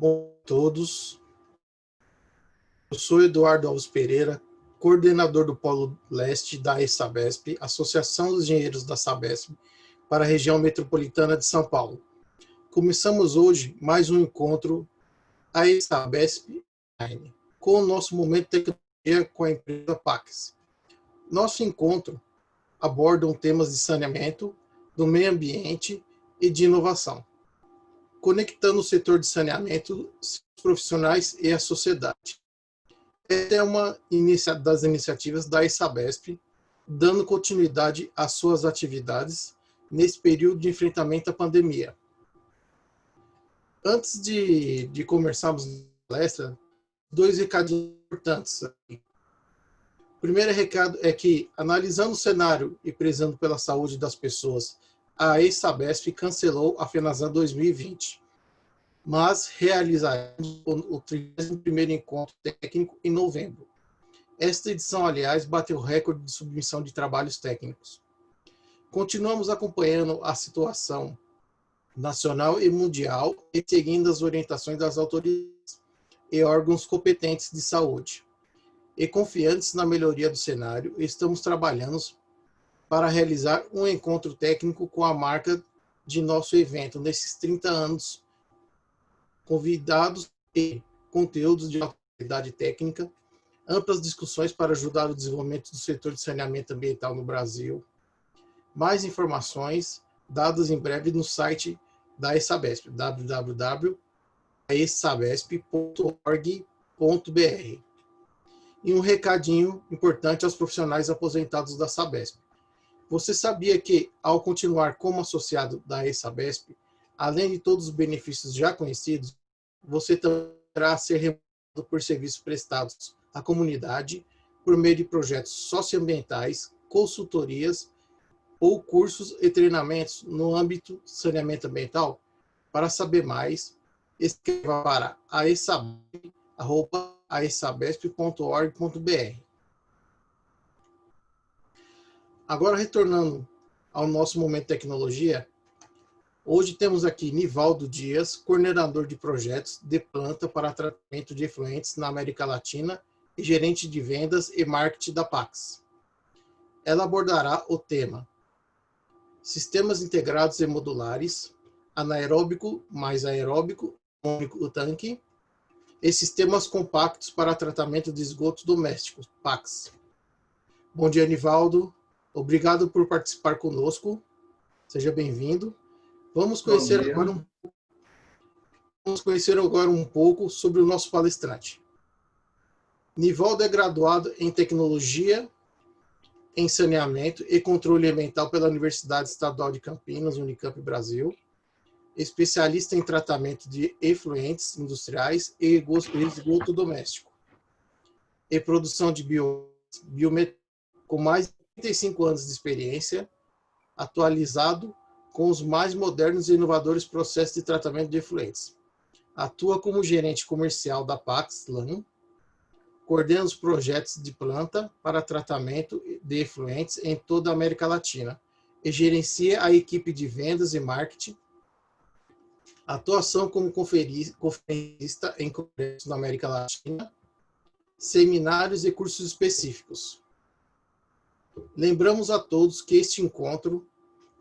Bom a todos. Eu sou Eduardo Alves Pereira, coordenador do Polo Leste da ESABESP, Associação dos Engenheiros da Sabesp, para a região metropolitana de São Paulo. Começamos hoje mais um encontro a ESABESP Online, com o nosso momento de tecnologia com a empresa Pax. Nosso encontro aborda temas de saneamento, do meio ambiente e de inovação, conectando o setor de saneamento, os profissionais e a sociedade. Esta é uma das iniciativas da ESABESP, dando continuidade às suas atividades nesse período de enfrentamento à pandemia. Antes de começarmos a palestra, dois recadinhos importantes. O primeiro recado é que, analisando o cenário e prezando pela saúde das pessoas, a ESABESP cancelou a FENASAN 2020, mas realizaremos o 31º encontro técnico em novembro. Esta edição, aliás, bateu o recorde de submissão de trabalhos técnicos. Continuamos acompanhando a situação nacional e mundial e seguindo as orientações das autoridades e órgãos competentes de saúde. E confiantes na melhoria do cenário, estamos trabalhando para realizar um encontro técnico com a marca de nosso evento nesses 30 anos, convidados e conteúdos de qualidade técnica, amplas discussões para ajudar o desenvolvimento do setor de saneamento ambiental no Brasil. Mais informações dadas em breve no site da ESABESP, www.esabesp.org.br. E um recadinho importante aos profissionais aposentados da Sabesp. Você sabia que, ao continuar como associado da ESABESP, além de todos os benefícios já conhecidos, você poderá ser remunerado por serviços prestados à comunidade por meio de projetos socioambientais, consultorias ou cursos e treinamentos no âmbito do saneamento ambiental? Para saber mais, escreva para aesabesp.org.br. Agora, retornando ao nosso momento de tecnologia, hoje temos aqui Nivaldo Dias, coordenador de projetos de planta para tratamento de efluentes na América Latina e gerente de vendas e marketing da Pax. Ela abordará o tema Sistemas integrados e modulares, anaeróbico mais aeróbico, único tanque, e sistemas compactos para tratamento de esgotos domésticos, PAX. Bom dia, Nivaldo. Obrigado por participar conosco. Seja bem-vindo. Vamos conhecer agora um pouco sobre o nosso palestrante. Nivaldo é graduado em Tecnologia em Saneamento e Controle Ambiental pela Universidade Estadual de Campinas, Unicamp Brasil, especialista em tratamento de efluentes industriais e esgoto doméstico, e produção de biometano, com mais de 35 anos de experiência, atualizado com os mais modernos e inovadores processos de tratamento de efluentes. Atua como gerente comercial da Pax LAN, coordena os projetos de planta para tratamento de efluentes em toda a América Latina e gerencia a equipe de vendas e marketing, atuação como conferencista em congressos na América Latina, seminários e cursos específicos. Lembramos a todos que este encontro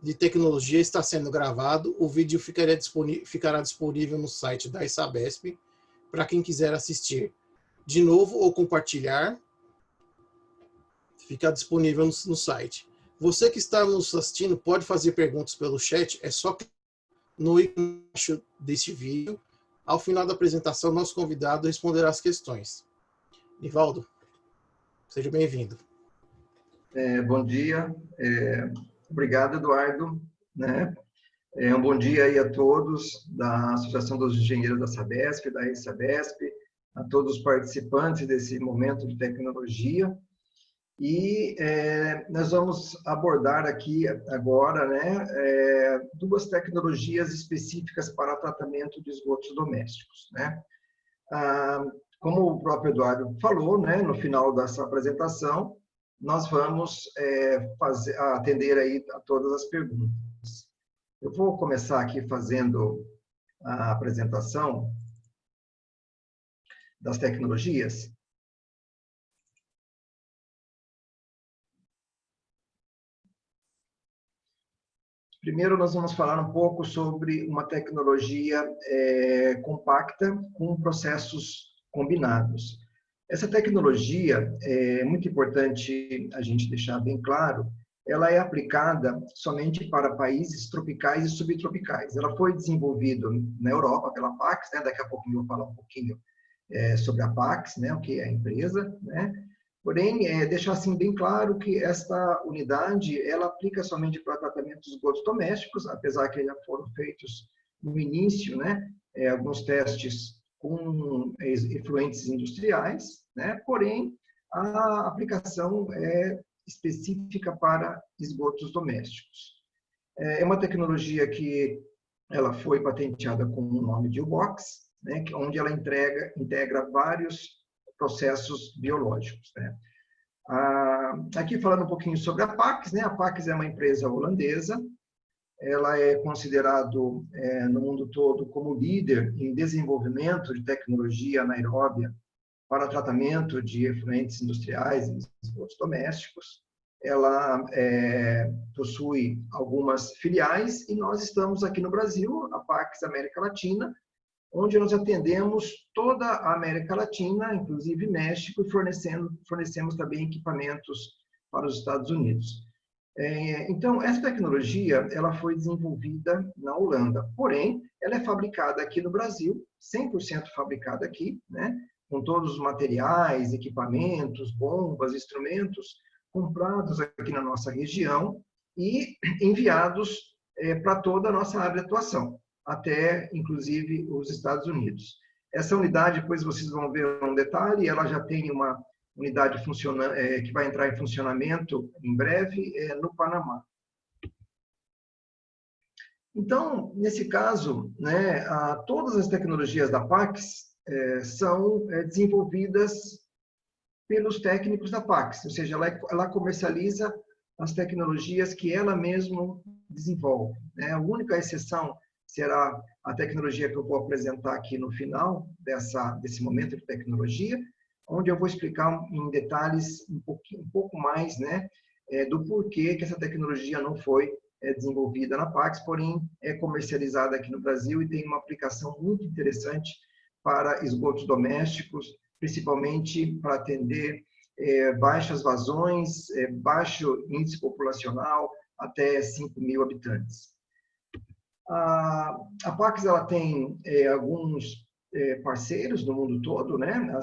de tecnologia está sendo gravado, o vídeo ficará disponível no site da ESABESP para quem quiser assistir de novo ou compartilhar, fica disponível no site. Você que está nos assistindo pode fazer perguntas pelo chat, é só clicar no ícone embaixo deste vídeo. Ao final da apresentação, nosso convidado responderá as questões. Nivaldo, seja bem-vindo. Bom dia. Obrigado, Eduardo. Um bom dia aí a todos da Associação dos Engenheiros da Sabesp, da ESABESP, a todos os participantes desse momento de tecnologia. E nós vamos abordar aqui agora duas tecnologias específicas para tratamento de esgotos domésticos. Como o próprio Eduardo falou, no final dessa apresentação, nós vamos atender aí a todas as perguntas. Eu vou começar aqui fazendo a apresentação das tecnologias? Primeiro, nós vamos falar um pouco sobre uma tecnologia compacta com processos combinados. Essa tecnologia, é muito importante a gente deixar bem claro, ela é aplicada somente para países tropicais e subtropicais. Ela foi desenvolvida na Europa pela Pax, né? Daqui a pouquinho eu vou falar um pouquinho sobre a Pax, né? O que é a empresa, né? Porém, deixar assim bem claro que esta unidade, ela aplica somente para tratamento de esgotos domésticos, apesar que já foram feitos no início, né, alguns testes com efluentes industriais, né, porém, a aplicação é específica para esgotos domésticos. É uma tecnologia que ela foi patenteada com o nome de U-Box, né, onde ela integra vários processos biológicos, né? Aqui falando um pouquinho sobre a Pax, né? A Pax é uma empresa holandesa, ela é considerado no mundo todo como líder em desenvolvimento de tecnologia anaeróbia para tratamento de efluentes industriais e esgotos domésticos. Ela possui algumas filiais e nós estamos aqui no Brasil, a Pax América Latina, onde nós atendemos toda a América Latina, inclusive México, e fornecemos também equipamentos para os Estados Unidos. Então, essa tecnologia ela foi desenvolvida na Holanda, porém, ela é fabricada aqui no Brasil, 100% fabricada aqui, né, com todos os materiais, equipamentos, bombas, instrumentos, comprados aqui na nossa região e enviados para toda a nossa área de atuação, até, inclusive, os Estados Unidos. Essa unidade, depois vocês vão ver um detalhe, ela já tem uma unidade que vai entrar em funcionamento em breve no Panamá. Então, nesse caso, né, todas as tecnologias da Pax são desenvolvidas pelos técnicos da Pax, ou seja, ela comercializa as tecnologias que ela mesma desenvolve, né? A única exceção será a tecnologia que eu vou apresentar aqui no final desse momento de tecnologia, onde eu vou explicar em detalhes um pouco mais, né, do porquê que essa tecnologia não foi desenvolvida na Pax, porém é comercializada aqui no Brasil e tem uma aplicação muito interessante para esgotos domésticos, principalmente para atender baixas vazões, baixo índice populacional, até 5.000 habitantes. A Pax ela tem alguns parceiros no mundo todo, né?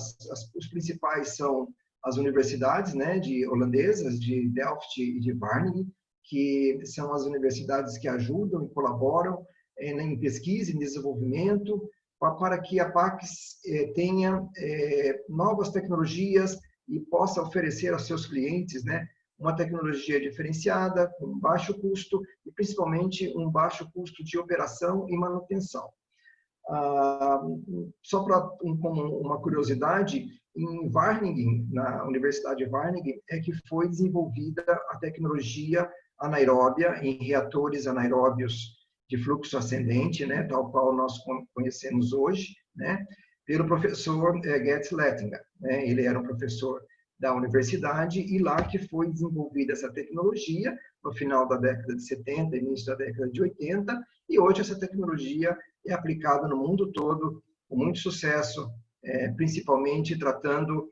Os principais são as universidades, né, holandesas, de Delft e de Wageningen, que são as universidades que ajudam e colaboram em pesquisa e desenvolvimento para que a Pax tenha novas tecnologias e possa oferecer aos seus clientes, né, uma tecnologia diferenciada, com baixo custo e principalmente um baixo custo de operação e manutenção. Só como uma curiosidade, em Wageningen, na Universidade de Wageningen, é que foi desenvolvida a tecnologia anaeróbia em reatores anaeróbios de fluxo ascendente, né, tal qual nós conhecemos hoje, né, pelo professor Gerd Lettinger, né? Ele era um professor da universidade e lá que foi desenvolvida essa tecnologia no final da década de 70, início da década de 80, e hoje essa tecnologia é aplicada no mundo todo com muito sucesso, principalmente tratando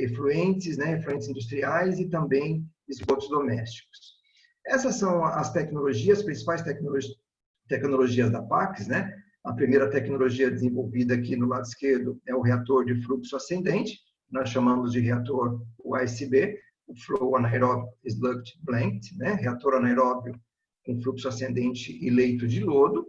efluentes, né, efluentes industriais e também esgotos domésticos. Essas são as principais tecnologias da Pax, né? A primeira tecnologia desenvolvida aqui no lado esquerdo é o reator de fluxo ascendente, nós chamamos de reator UASB, o Flow Anaerobic Sludge Plant, né? Reator anaeróbio com fluxo ascendente e leito de lodo.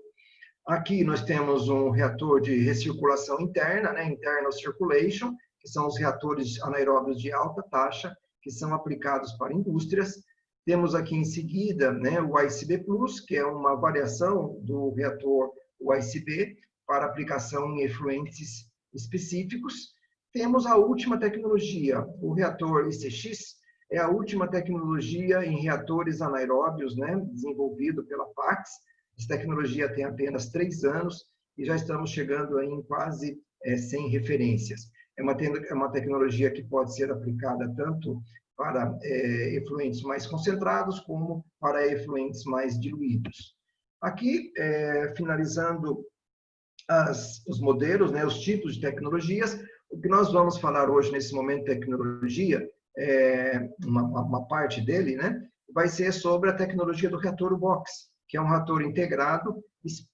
Aqui nós temos um reator de recirculação interna, né? Internal Circulation, que são os reatores anaeróbios de alta taxa, que são aplicados para indústrias. Temos aqui em seguida, né, o ICB+, que é uma variação do reator UASB para aplicação em efluentes específicos. Temos a última tecnologia, o reator ICX, é a última tecnologia em reatores anaeróbios, né, desenvolvido pela Pax. Essa tecnologia tem apenas 3 anos e já estamos chegando aí em quase 100 referências. É uma tecnologia que pode ser aplicada tanto para efluentes mais concentrados como para efluentes mais diluídos. Aqui, finalizando os modelos, né, os tipos de tecnologias, o que nós vamos falar hoje nesse momento de tecnologia, uma parte dele, né, vai ser sobre a tecnologia do reator box, que é um reator integrado,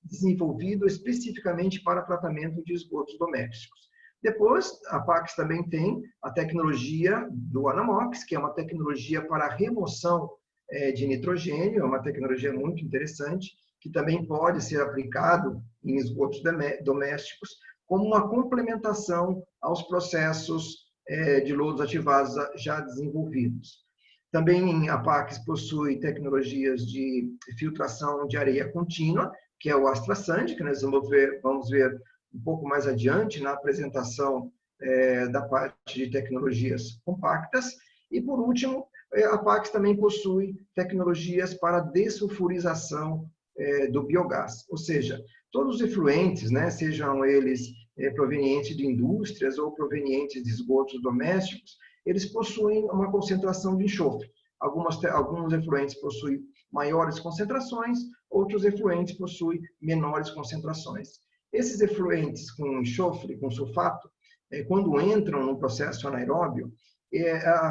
desenvolvido especificamente para tratamento de esgotos domésticos. Depois, a Pax também tem a tecnologia do Anamox, que é uma tecnologia para remoção de nitrogênio, é uma tecnologia muito interessante, que também pode ser aplicado em esgotos domésticos, como uma complementação aos processos de lodos ativados já desenvolvidos. Também a Pax possui tecnologias de filtração de areia contínua, que é o AstraSand, que nós vamos ver um pouco mais adiante na apresentação da parte de tecnologias compactas. E, por último, a Pax também possui tecnologias para dessulfurização do biogás, ou seja, todos os efluentes, né, sejam eles provenientes de indústrias ou provenientes de esgotos domésticos, eles possuem uma concentração de enxofre. Alguns efluentes possuem maiores concentrações, outros efluentes possuem menores concentrações. Esses efluentes com enxofre, com sulfato, quando entram no processo anaeróbio,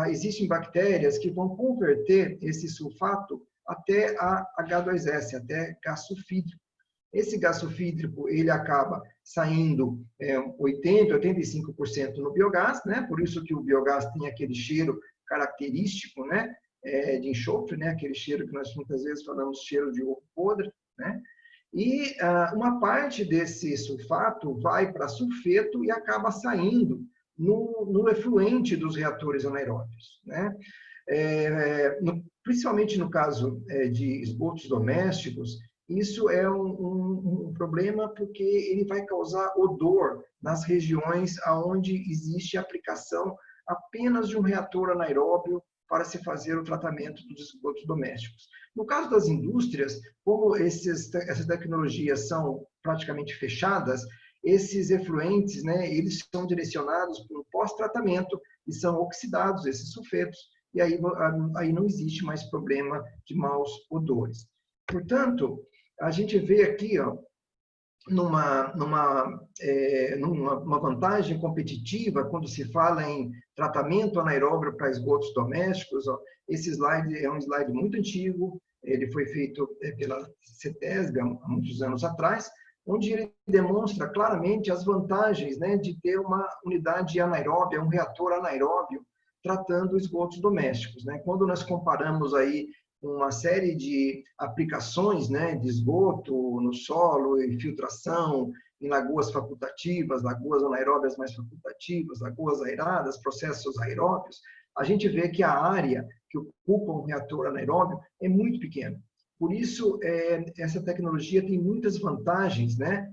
existem bactérias que vão converter esse sulfato até a H2S, até gás sulfídrico. Esse gás sulfídrico, ele acaba saindo 80%, 85% no biogás, né? Por isso que o biogás tem aquele cheiro característico, né? De enxofre, né? Aquele cheiro que nós muitas vezes falamos cheiro de ovo podre, né? E uma parte desse sulfato vai para sulfeto e acaba saindo no efluente dos reatores anaeróbios, né? Principalmente no caso de esgotos domésticos, isso é um problema porque ele vai causar odor nas regiões onde existe aplicação apenas de um reator anaeróbio para se fazer o tratamento dos esgotos domésticos. No caso das indústrias, como essas tecnologias são praticamente fechadas, esses efluentes, né, eles são direcionados para o pós-tratamento e são oxidados, esses sulfetos, e aí não existe mais problema de maus odores. Portanto, a gente vê aqui, ó, numa vantagem competitiva quando se fala em tratamento anaeróbio para esgotos domésticos. Ó, esse slide é um slide muito antigo, ele foi feito pela CETESB há muitos anos atrás, onde ele demonstra claramente as vantagens, né, de ter uma unidade anaeróbia, um reator anaeróbio, tratando esgotos domésticos, né? Quando nós comparamos aí uma série de aplicações, né, de esgoto no solo e filtração em lagoas facultativas, lagoas anaeróbias mais facultativas, lagoas aeradas, processos aeróbios, a gente vê que a área que ocupa um reator anaeróbio é muito pequena. Por isso, essa tecnologia tem muitas vantagens, né,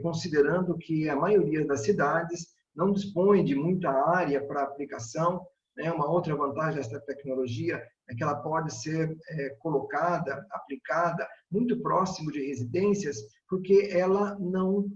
considerando que a maioria das cidades não dispõe de muita área para aplicação. Uma outra vantagem dessa tecnologia é que ela pode ser colocada, aplicada muito próximo de residências, porque ela não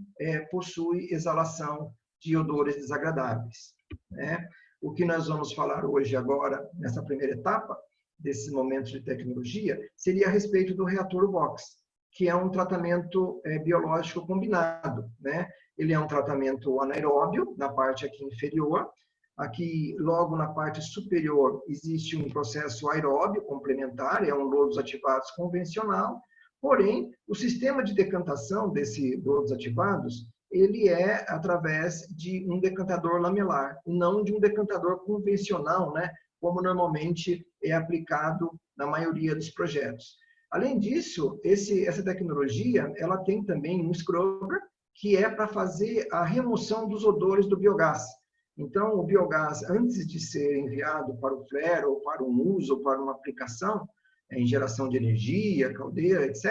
possui exalação de odores desagradáveis, né? O que nós vamos falar hoje agora, nessa primeira etapa, desse momento de tecnologia, seria a respeito do reator box, que é um tratamento biológico combinado, né? Ele é um tratamento anaeróbio, na parte aqui inferior. Aqui, logo na parte superior, existe um processo aeróbio complementar, é um lodos ativados convencional, porém, o sistema de decantação desses lodos ativados, ele é através de um decantador lamelar, não de um decantador convencional, né, como normalmente é aplicado na maioria dos projetos. Além disso, essa tecnologia, ela tem também um scrubber, que é para fazer a remoção dos odores do biogás. Então, o biogás, antes de ser enviado para o flare, ou para um uso, ou para uma aplicação, em geração de energia, caldeira, etc.,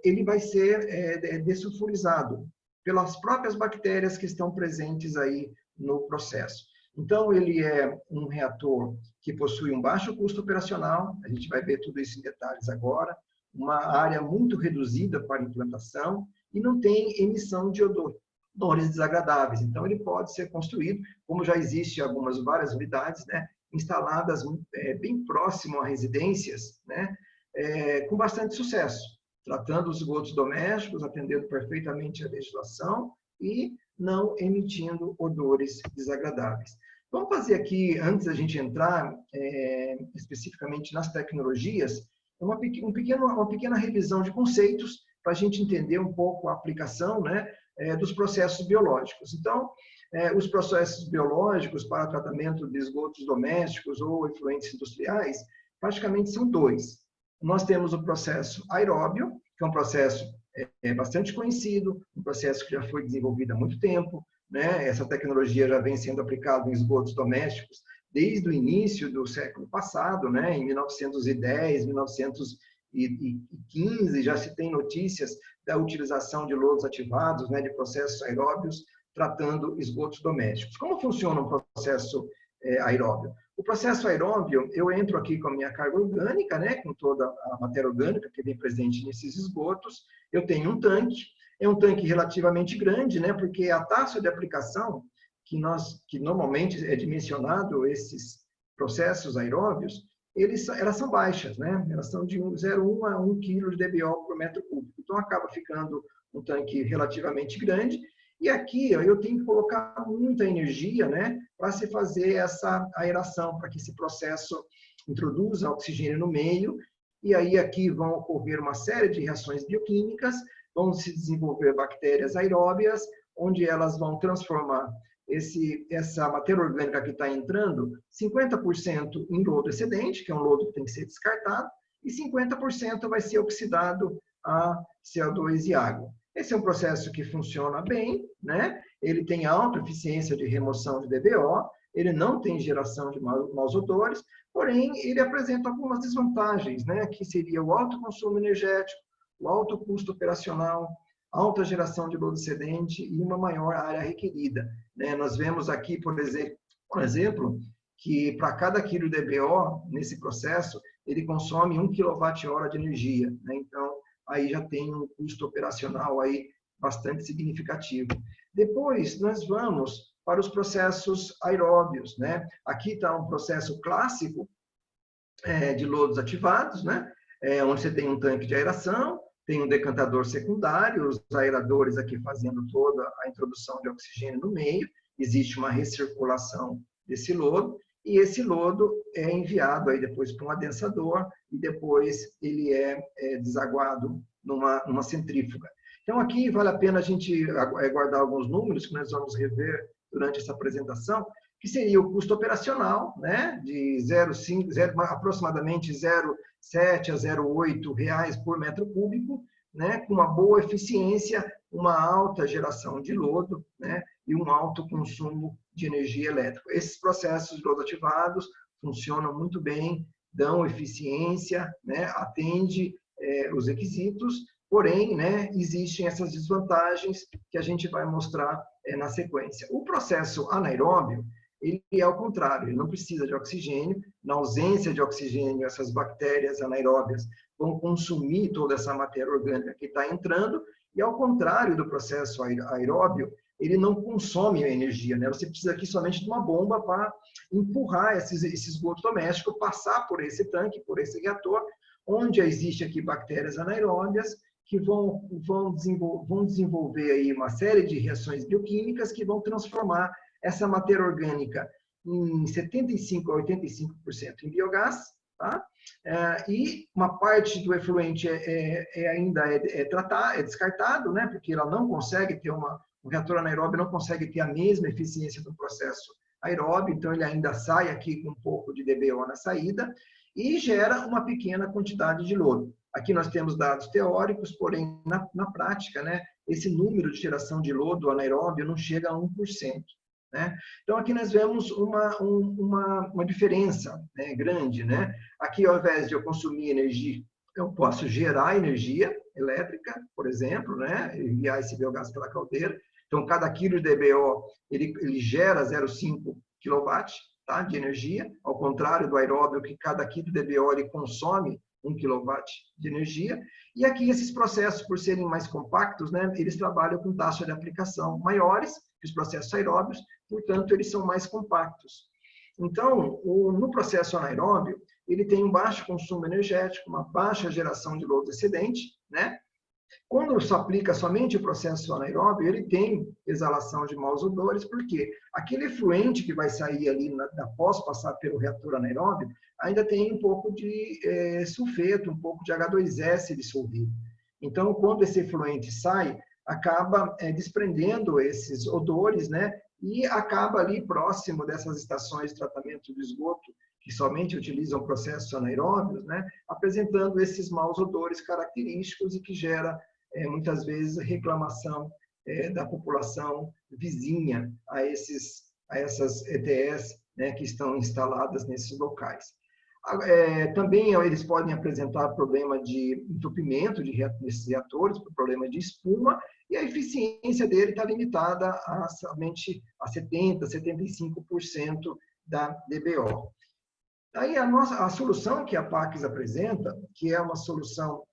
ele vai ser dessulfurizado pelas próprias bactérias que estão presentes aí no processo. Então, ele é um reator que possui um baixo custo operacional, a gente vai ver tudo isso em detalhes agora, uma área muito reduzida para implantação, e não tem emissão de odores desagradáveis. Então, ele pode ser construído, como já existe várias unidades, né, instaladas bem próximo a residências, né, com bastante sucesso, tratando os esgotos domésticos, atendendo perfeitamente a legislação e não emitindo odores desagradáveis. Vamos fazer aqui, antes da gente entrar especificamente nas tecnologias, uma pequena revisão de conceitos para a gente entender um pouco a aplicação, né, dos processos biológicos. Então, os processos biológicos para tratamento de esgotos domésticos ou efluentes industriais, praticamente são dois. Nós temos o processo aeróbio, que é um processo bastante conhecido, um processo que já foi desenvolvido há muito tempo, né? Essa tecnologia já vem sendo aplicada em esgotos domésticos desde o início do século passado, né? Em 1910, 1915, já se tem notícias da utilização de lodos ativados, né, de processos aeróbios, tratando esgotos domésticos. Como funciona um processo aeróbio? O processo aeróbio, eu entro aqui com a minha carga orgânica, né, com toda a matéria orgânica que vem presente nesses esgotos, eu tenho um tanque, é um tanque relativamente grande, né, porque a taxa de aplicação que normalmente é dimensionado esses processos aeróbios, elas são baixas, né? Elas são de 0,1 a 1 kg de DBO por metro cúbico. Então, acaba ficando um tanque relativamente grande. E aqui eu tenho que colocar muita energia, né, para se fazer essa aeração, para que esse processo introduza oxigênio no meio. E aí aqui vão ocorrer uma série de reações bioquímicas, vão se desenvolver bactérias aeróbias, onde elas vão transformar essa matéria orgânica que está entrando, 50% em lodo excedente, que é um lodo que tem que ser descartado, e 50% vai ser oxidado a CO2 e água. Esse é um processo que funciona bem, né? Ele tem alta eficiência de remoção de DBO, ele não tem geração de maus odores, porém, ele apresenta algumas desvantagens, né? Que seria o alto consumo energético, o alto custo operacional, alta geração de lodo excedente e uma maior área requerida, né? Nós vemos aqui, por exemplo, que para cada quilo de DBO, nesse processo, ele consome 1 kWh de energia, né? Então, aí já tem um custo operacional aí bastante significativo. Depois, nós vamos para os processos aeróbios, né? Aqui está um processo clássico de lodos ativados, né? Onde você tem um tanque de aeração, tem um decantador secundário, os aeradores aqui fazendo toda a introdução de oxigênio no meio, existe uma recirculação desse lodo, e esse lodo é enviado aí depois para um adensador, e depois ele é desaguado numa centrífuga. Então, aqui vale a pena a gente guardar alguns números que nós vamos rever durante essa apresentação, que seria o custo operacional, né, de aproximadamente 0,7 a 0,8 reais por metro cúbico, né, com uma boa eficiência, uma alta geração de lodo, né, e um alto consumo de energia elétrica. Esses processos de lodo ativados funcionam muito bem, dão eficiência, né, atende os requisitos, porém, né, existem essas desvantagens que a gente vai mostrar na sequência. O processo anaeróbio, ele é ao contrário, ele não precisa de oxigênio. Na ausência de oxigênio, essas bactérias anaeróbias vão consumir toda essa matéria orgânica que está entrando, e ao contrário do processo aeróbio, ele não consome a energia, né? Você precisa aqui somente de uma bomba para empurrar esse esgoto doméstico, passar por esse tanque, por esse reator, onde existe aqui bactérias anaeróbias que vão desenvolver aí uma série de reações bioquímicas que vão transformar essa matéria orgânica em 75% a 85% em biogás, tá? E uma parte do efluente ainda é descartado, né? Porque ela não consegue ter o reator anaeróbio não consegue ter a mesma eficiência do processo aeróbio, então ele ainda sai aqui com um pouco de DBO na saída e gera uma pequena quantidade de lodo. Aqui nós temos dados teóricos, porém, na prática, né, esse número de geração de lodo anaeróbio não chega a 1%. Né? Então, aqui nós vemos uma diferença, né, grande. Né? Aqui, ao invés de eu consumir energia, eu posso gerar energia elétrica, por exemplo, né? Enviar esse biogás pela caldeira. Então, cada quilo de DBO, ele gera 0,5 kW, tá, de energia, ao contrário do aeróbio, que cada quilo de DBO ele consome 1 kW de energia. E aqui esses processos, por serem mais compactos, né, eles trabalham com taxas de aplicação maiores que os processos aeróbios, portanto, eles são mais compactos. Então, no processo anaeróbio, ele tem um baixo consumo energético, uma baixa geração de lodo excedente, né? Quando se aplica somente o processo anaeróbio, ele tem exalação de maus odores, porque aquele efluente que vai sair ali após passar pelo reator anaeróbio, ainda tem um pouco de sulfeto, um pouco de H2S dissolvido. Então, quando esse efluente sai, acaba desprendendo esses odores, né? E acaba ali próximo dessas estações de tratamento de esgoto, que somente utilizam processos anaeróbios, né, apresentando esses maus odores característicos e que gera, muitas vezes, reclamação da população vizinha a essas ETS, né, que estão instaladas nesses locais. Também eles podem apresentar problema de entupimento desses reatores, problema de espuma, e a eficiência dele está limitada a somente a 70%, 75% da DBO. Aí a solução que a PACS apresenta, que é uma solução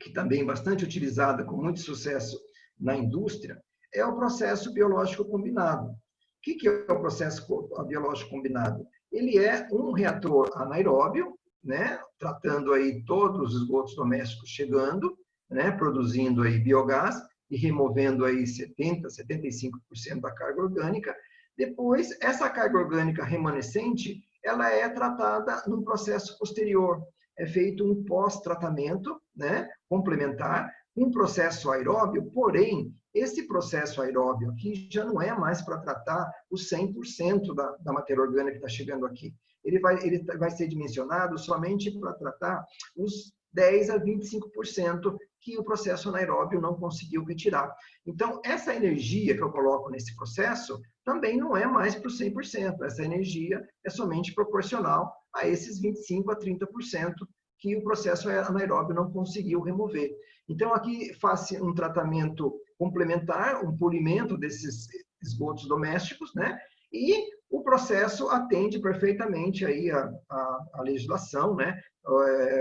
que também é bastante utilizada com muito sucesso na indústria, é o processo biológico combinado. O que é o processo biológico combinado? Ele é um reator anaeróbio, né, tratando aí todos os esgotos domésticos chegando, né, produzindo aí biogás e removendo aí 70%, 75% da carga orgânica. Depois, essa carga orgânica remanescente, ela é tratada num processo posterior. É feito um pós-tratamento, né, complementar, um processo aeróbio, porém, esse processo aeróbio aqui já não é mais para tratar os 100% da matéria orgânica que está chegando aqui. Ele vai ser dimensionado somente para tratar os 10% a 25% que o processo anaeróbio não conseguiu retirar. Então, essa energia que eu coloco nesse processo também não é mais para o 100%. Essa energia é somente proporcional a esses 25% a 30% que o processo anaeróbio não conseguiu remover. Então, aqui faz um tratamento complementar, um polimento desses esgotos domésticos, né? E o processo atende perfeitamente aí a legislação, né?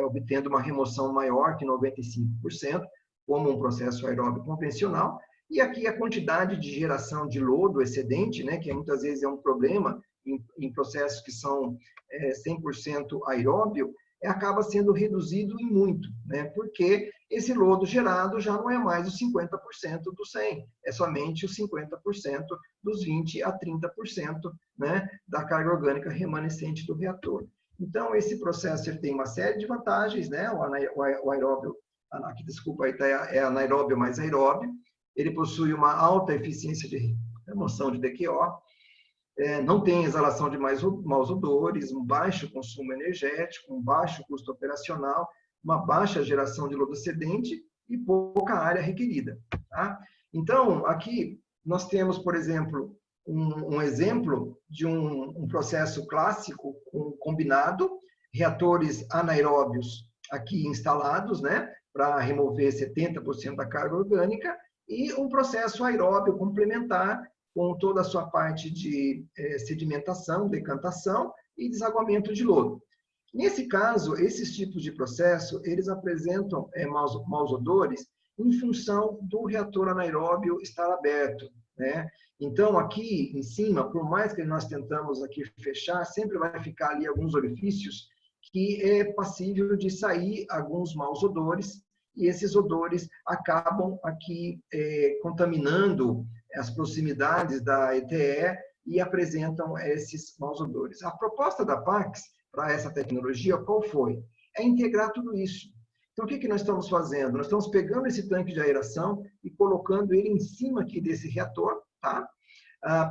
Obtendo uma remoção maior que 95%, como um processo aeróbio convencional. E aqui a quantidade de geração de lodo excedente, né? Que muitas vezes é um problema em processos que são 100% aeróbio, acaba sendo reduzido em muito, né? Porque esse lodo gerado já não é mais os 50% do 100%, é somente os 50% dos 20% a 30%, né, da carga orgânica remanescente do reator. Então, esse processo ele tem uma série de vantagens, né? O aeróbio, aqui, desculpa, aí é anaeróbio mais aeróbio, ele possui uma alta eficiência de remoção de DQO, não tem exalação de maus odores, um baixo consumo energético, um baixo custo operacional, uma baixa geração de lodo excedente e pouca área requerida. Tá? Então, aqui nós temos, por exemplo, um exemplo de um processo clássico combinado, reatores anaeróbios aqui instalados, né, para remover 70% da carga orgânica, e um processo aeróbio complementar, com toda a sua parte de sedimentação, decantação e desaguamento de lodo. Nesse caso, esses tipos de processo, eles apresentam maus odores em função do reator anaeróbio estar aberto, né? Então, aqui em cima, por mais que nós tentamos aqui fechar, sempre vai ficar ali alguns orifícios que é passível de sair alguns maus odores, e esses odores acabam aqui contaminando as proximidades da ETE e apresentam esses maus odores. A proposta da PACS para essa tecnologia, qual foi? É integrar tudo isso. Então, o que nós estamos fazendo? Nós estamos pegando esse tanque de aeração e colocando ele em cima aqui desse reator, tá?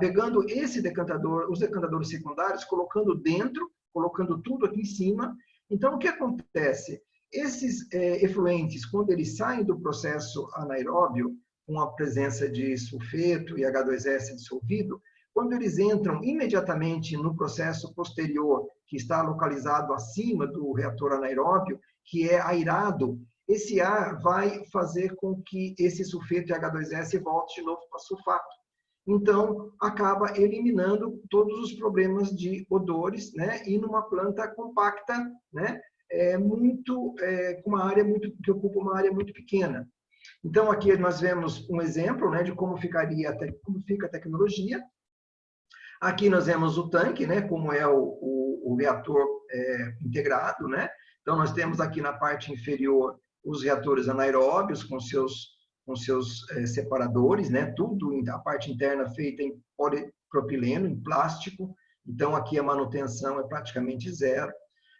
Pegando esse decantador, os decantadores secundários, colocando dentro, colocando tudo aqui em cima. Então, o que acontece? Esses efluentes, quando eles saem do processo anaeróbio, com a presença de sulfeto e H2S dissolvido, quando eles entram imediatamente no processo posterior, que está localizado acima do reator anaeróbio, que é airado, esse ar vai fazer com que esse sulfeto e H2S volte de novo para sulfato. Então, acaba eliminando todos os problemas de odores, né? E numa planta compacta, né? com uma área que ocupa uma área muito pequena. Então, aqui nós vemos um exemplo, né, de como fica a tecnologia. Aqui nós vemos o tanque, né, como é o reator integrado, né? Então, nós temos aqui na parte inferior os reatores anaeróbios com seus separadores, né? Tudo, a parte interna feita em polipropileno, em plástico. Então, aqui a manutenção é praticamente zero.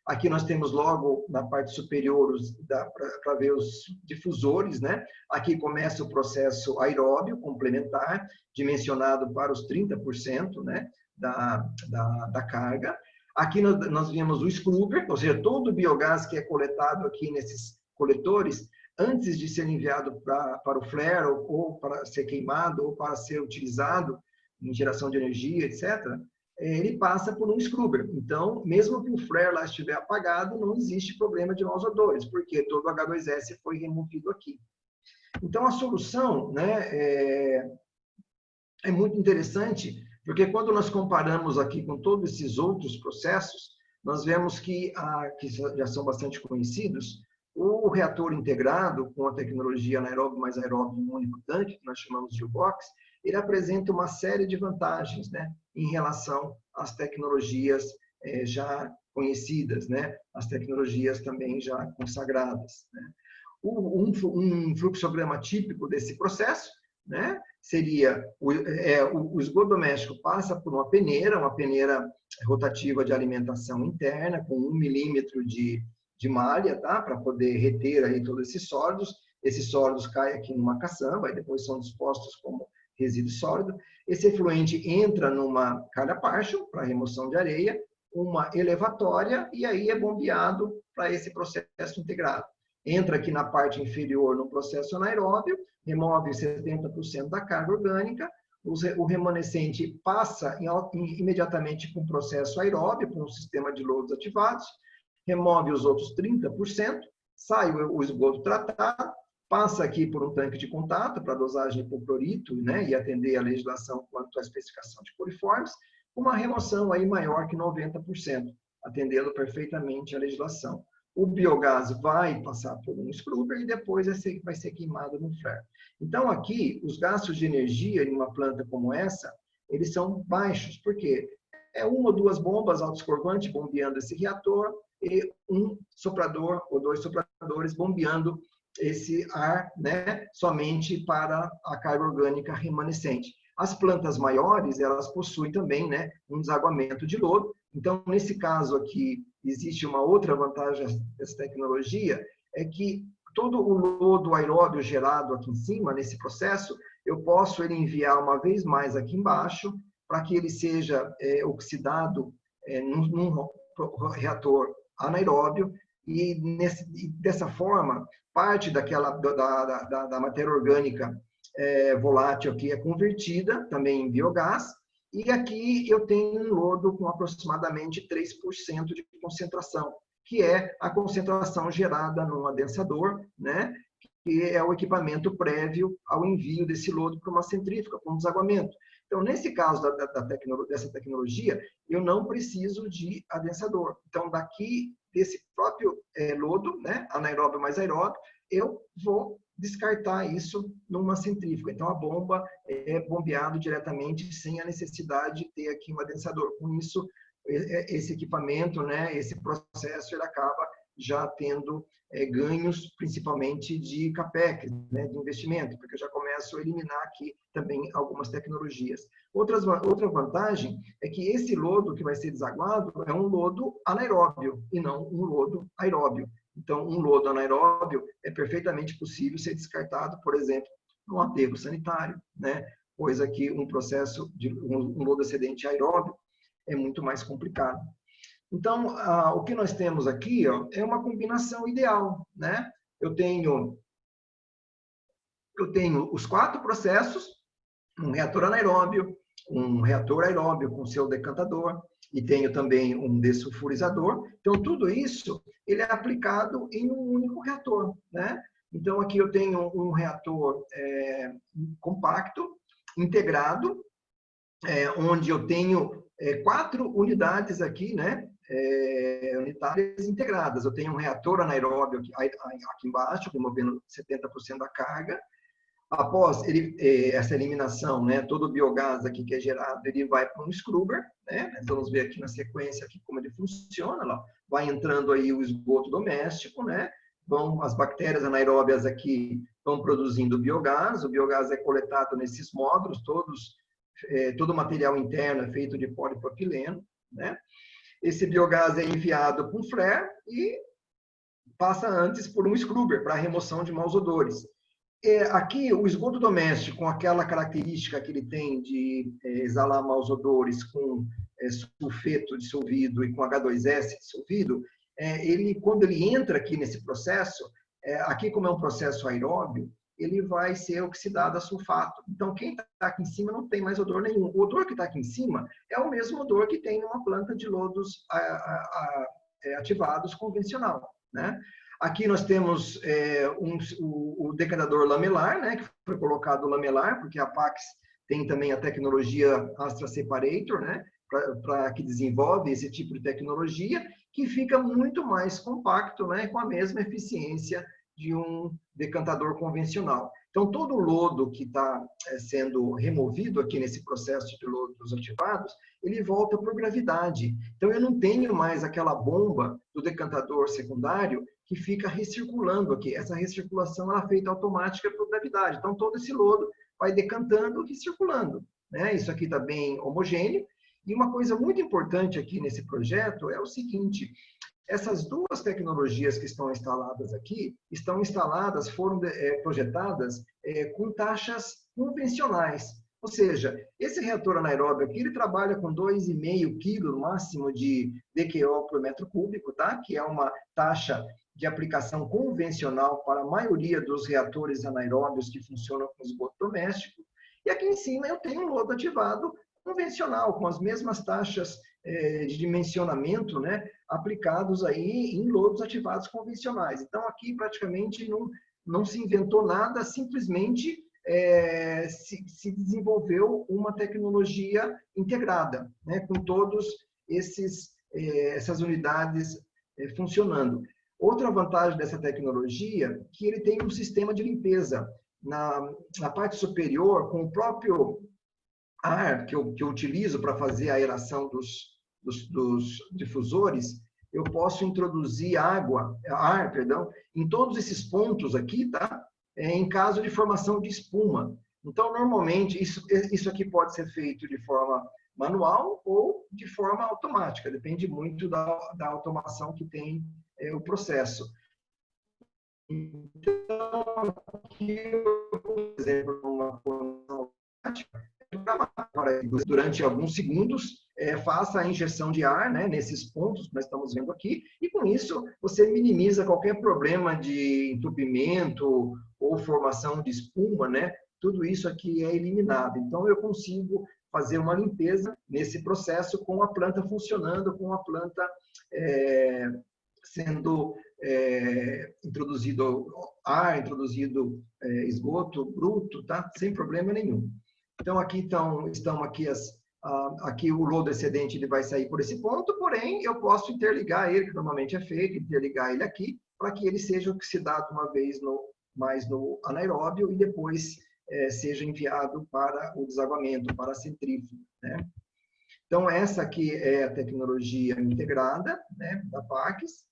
Aqui nós temos logo na parte superior, dá para ver os difusores, né? Aqui começa o processo aeróbio complementar, dimensionado para os 30%, né? da carga. Aqui nós vemos o scrubber, ou seja, todo o biogás que é coletado aqui nesses coletores, antes de ser enviado para o flare, ou para ser queimado, ou para ser utilizado em geração de energia, etc., ele passa por um scrubber. Então, mesmo que o flare lá estiver apagado, não existe problema de maus odores, porque todo o H2S foi removido aqui. Então, a solução, né, é muito interessante, porque quando nós comparamos aqui com todos esses outros processos, nós vemos que já são bastante conhecidos, o reator integrado com a tecnologia anaeróbio mais aeróbio em um único tanque, que nós chamamos de U-Box, ele apresenta uma série de vantagens, né, em relação às tecnologias já conhecidas, né, as tecnologias também já consagradas, né. Um fluxograma típico desse processo, né, seria o esgoto doméstico passa por uma peneira rotativa de alimentação interna, com 1 milímetro de malha, tá, para poder reter aí todos esses sólidos. Esses sólidos caem aqui numa caçamba e depois são dispostos como resíduo sólido. Esse efluente entra numa calha partial para remoção de areia, uma elevatória, e aí é bombeado para esse processo integrado. Entra aqui na parte inferior no processo anaeróbio, remove 70% da carga orgânica, o remanescente passa imediatamente para um processo aeróbio, para um sistema de lodos ativados, remove os outros 30%, sai o esgoto tratado, passa aqui por um tanque de contato para dosagem de hipoclorito, né, e atender a legislação quanto à especificação de coliformes, uma remoção aí maior que 90%, atendendo perfeitamente a legislação. O biogás vai passar por um scrubber e depois vai ser queimado no flare. Então, aqui, os gastos de energia em uma planta como essa, eles são baixos, porque é uma ou duas bombas autoescorvantes bombeando esse reator e um soprador ou dois sopradores bombeando esse ar, né, somente para a carga orgânica remanescente. As plantas maiores, elas possuem também, né, um desaguamento de lodo. Então, nesse caso aqui, existe uma outra vantagem dessa tecnologia, é que todo o lodo aeróbio gerado aqui em cima, nesse processo, eu posso enviar uma vez mais aqui embaixo, para que ele seja oxidado num reator anaeróbio, e dessa forma, parte da matéria orgânica volátil aqui é convertida também em biogás, e aqui eu tenho um lodo com aproximadamente 3% de concentração, que é a concentração gerada num adensador, né, que é o equipamento prévio ao envio desse lodo para uma centrífuga, para um desaguamento. Então, nesse caso dessa tecnologia, eu não preciso de adensador. Então, daqui desse próprio lodo, né, anaeróbio mais aeróbio, eu vou descartar isso numa centrífuga. Então, a bomba é bombeado diretamente sem a necessidade de ter aqui um adensador. Com isso, esse equipamento, né, esse processo, ele acaba já tendo ganhos, principalmente de CAPEX, né, de investimento, porque eu já começo a eliminar aqui também algumas tecnologias. Outra vantagem é que esse lodo que vai ser desaguado é um lodo anaeróbio e não um lodo aeróbio. Então, um lodo anaeróbio é perfeitamente possível ser descartado, por exemplo, no aterro sanitário, né? Coisa que um processo de um lodo excedente aeróbio é muito mais complicado. Então, o que nós temos aqui é uma combinação ideal, né? Eu tenho os 4 processos, um reator anaeróbio, um reator aeróbio com seu decantador, e tenho também um dessulfurizador. Então, tudo isso ele é aplicado em um único reator, né? Então, aqui eu tenho um reator compacto, integrado, onde eu tenho 4 unidades aqui, né? unitárias integradas. Eu tenho um reator anaeróbio aqui embaixo, removendo 70% da carga. Após essa eliminação, né, todo o biogás aqui que é gerado, ele vai para um scrubber, né? Nós vamos ver aqui na sequência aqui como ele funciona. Lá. Vai entrando aí o esgoto doméstico, né? As bactérias anaeróbias aqui vão produzindo biogás. O biogás é coletado nesses módulos, todo o material interno é feito de polipropileno, né? Esse biogás é enviado para um flare e passa antes por um scrubber para a remoção de maus odores. Aqui, o esgoto doméstico, com aquela característica que ele tem de exalar maus odores com sulfeto dissolvido e com H2S dissolvido, quando ele entra aqui nesse processo, aqui como é um processo aeróbio, ele vai ser oxidado a sulfato. Então, quem está aqui em cima não tem mais odor nenhum. O odor que está aqui em cima é o mesmo odor que tem numa planta de lodos ativados convencional, né? Aqui nós temos o decantador lamelar, né, que foi colocado lamelar, porque a Pax tem também a tecnologia Astra Separator, né, que desenvolve esse tipo de tecnologia, que fica muito mais compacto, né, com a mesma eficiência de um decantador convencional. Então, todo o lodo que está sendo removido aqui nesse processo de lodos ativados, ele volta por gravidade. Então, eu não tenho mais aquela bomba do decantador secundário que fica recirculando aqui. Essa recirculação ela é feita automática por gravidade. Então, todo esse lodo vai decantando e circulando, né? Isso aqui está bem homogêneo. E uma coisa muito importante aqui nesse projeto é o seguinte: essas duas tecnologias que estão instaladas aqui, foram projetadas com taxas convencionais. Ou seja, esse reator anaeróbio aqui, ele trabalha com 2,5 kg no máximo de DQO por metro cúbico, tá? Que é uma taxa de aplicação convencional para a maioria dos reatores anaeróbios que funcionam com esgoto doméstico. E aqui em cima eu tenho um lodo ativado convencional, com as mesmas taxas de dimensionamento, né, aplicados aí em lodos ativados convencionais. Então, aqui praticamente não se inventou nada, simplesmente se desenvolveu uma tecnologia integrada, né, com todos essas unidades funcionando. Outra vantagem dessa tecnologia é que ele tem um sistema de limpeza na parte superior, com o próprio ar que eu utilizo para fazer a aeração dos difusores. Eu posso introduzir ar, em todos esses pontos aqui, tá? Em caso de formação de espuma. Então, normalmente, isso aqui pode ser feito de forma manual ou de forma automática, depende muito da automação que tem o processo. Então, aqui, por exemplo, uma formação automática, durante alguns segundos, faça a injeção de ar, né, nesses pontos que nós estamos vendo aqui, e com isso você minimiza qualquer problema de entupimento ou formação de espuma, né? Tudo isso aqui é eliminado. Então, eu consigo fazer uma limpeza nesse processo com a planta funcionando, com a planta sendo introduzido ar, introduzido esgoto bruto, tá? Sem problema nenhum. Então, aqui estão aqui o lodo excedente ele vai sair por esse ponto, porém, eu posso interligar ele, que normalmente é feito, interligar ele aqui, para que ele seja oxidado uma vez mais no anaeróbio e depois seja enviado para o desaguamento, para a centrífuga, né? Então, essa aqui é a tecnologia integrada, né, da Pax.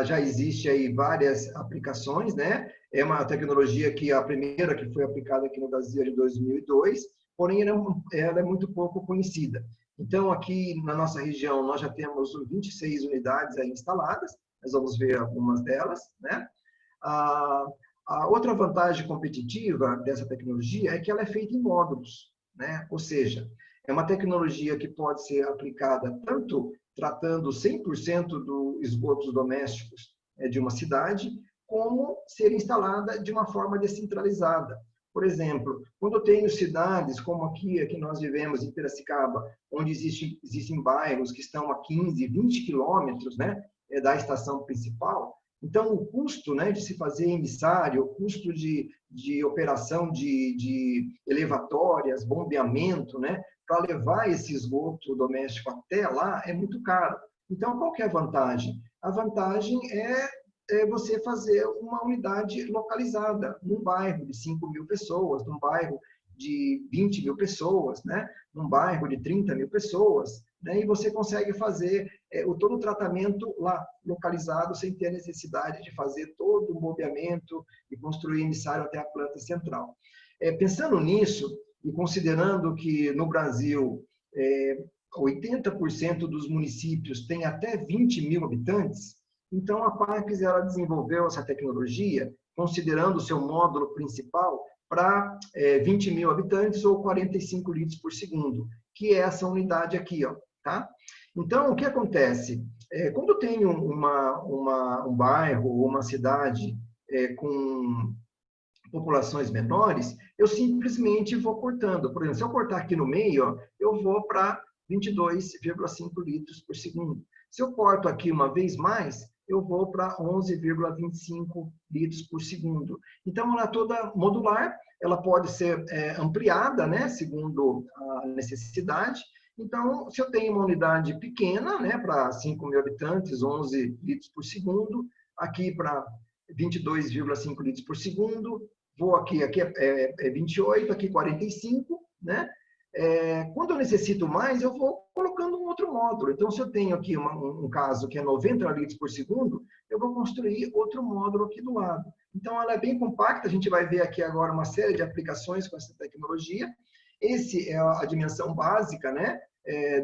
Já existe aí várias aplicações, né? É uma tecnologia que a primeira que foi aplicada aqui no Brasil é de 2002, porém ela é muito pouco conhecida. Então, aqui na nossa região, nós já temos 26 unidades aí instaladas, nós vamos ver algumas delas, né? A outra vantagem competitiva dessa tecnologia é que ela é feita em módulos, né? Ou seja, é uma tecnologia que pode ser aplicada tanto tratando 100% dos esgotos domésticos de uma cidade, como ser instalada de uma forma descentralizada. Por exemplo, quando eu tenho cidades como aqui nós vivemos em Piracicaba, onde existem bairros que estão a 15, 20 quilômetros, né, da estação principal, então o custo, né, de se fazer emissário, o custo de operação de elevatórias, bombeamento, né, para levar esse esgoto doméstico até lá é muito caro. Então, qual que é a vantagem? A vantagem é você fazer uma unidade localizada, num bairro de 5.000 pessoas, num bairro de 20.000 pessoas, né? Num bairro de 30.000 pessoas, né? E você consegue fazer todo o tratamento lá, localizado, sem ter a necessidade de fazer todo o mapeamento e construir emissário até a planta central. Pensando nisso, e considerando que no Brasil 80% dos municípios têm até 20.000 habitantes, então a Parques ela desenvolveu essa tecnologia, considerando o seu módulo principal para 20.000 habitantes ou 45 litros por segundo, que é essa unidade aqui, ó, tá? Então, o que acontece? Quando eu tenho um bairro ou uma cidade com populações menores, eu simplesmente vou cortando. Por exemplo, se eu cortar aqui no meio, ó, eu vou para 22,5 litros por segundo. Se eu corto aqui uma vez mais, eu vou para 11,25 litros por segundo. Então, ela é toda modular, ela pode ser ampliada, né, segundo a necessidade. Então, se eu tenho uma unidade pequena, né, para 5.000 habitantes, 11 litros por segundo, aqui para 22,5 litros por segundo, vou aqui é 28, aqui 45, né? Quando eu necessito mais, eu vou colocando um outro módulo. Então, se eu tenho aqui um caso que é 90 litros por segundo, eu vou construir outro módulo aqui do lado. Então, ela é bem compacta, a gente vai ver aqui agora uma série de aplicações com essa tecnologia. Esse é a dimensão básica, né,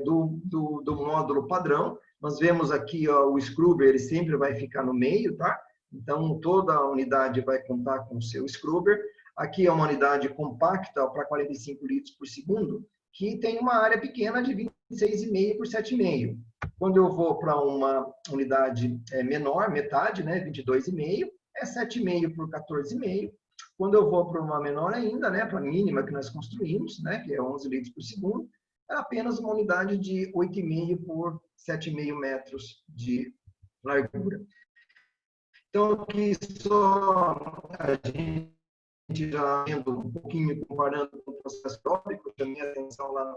do módulo padrão. Nós vemos aqui ó, o scrubber, ele sempre vai ficar no meio, tá? Então, toda a unidade vai contar com o seu scrubber. Aqui é uma unidade compacta para 45 litros por segundo, que tem uma área pequena de 26,5 por 7,5. Quando eu vou para uma unidade menor, metade, né, 22,5, é 7,5 por 14,5. Quando eu vou para uma menor ainda, né, para a mínima que nós construímos, né, que é 11 litros por segundo, é apenas uma unidade de 8,5 por 7,5 metros de largura. Então, aqui só a gente já vendo um pouquinho, comparando com o processo próprio, chamei a atenção lá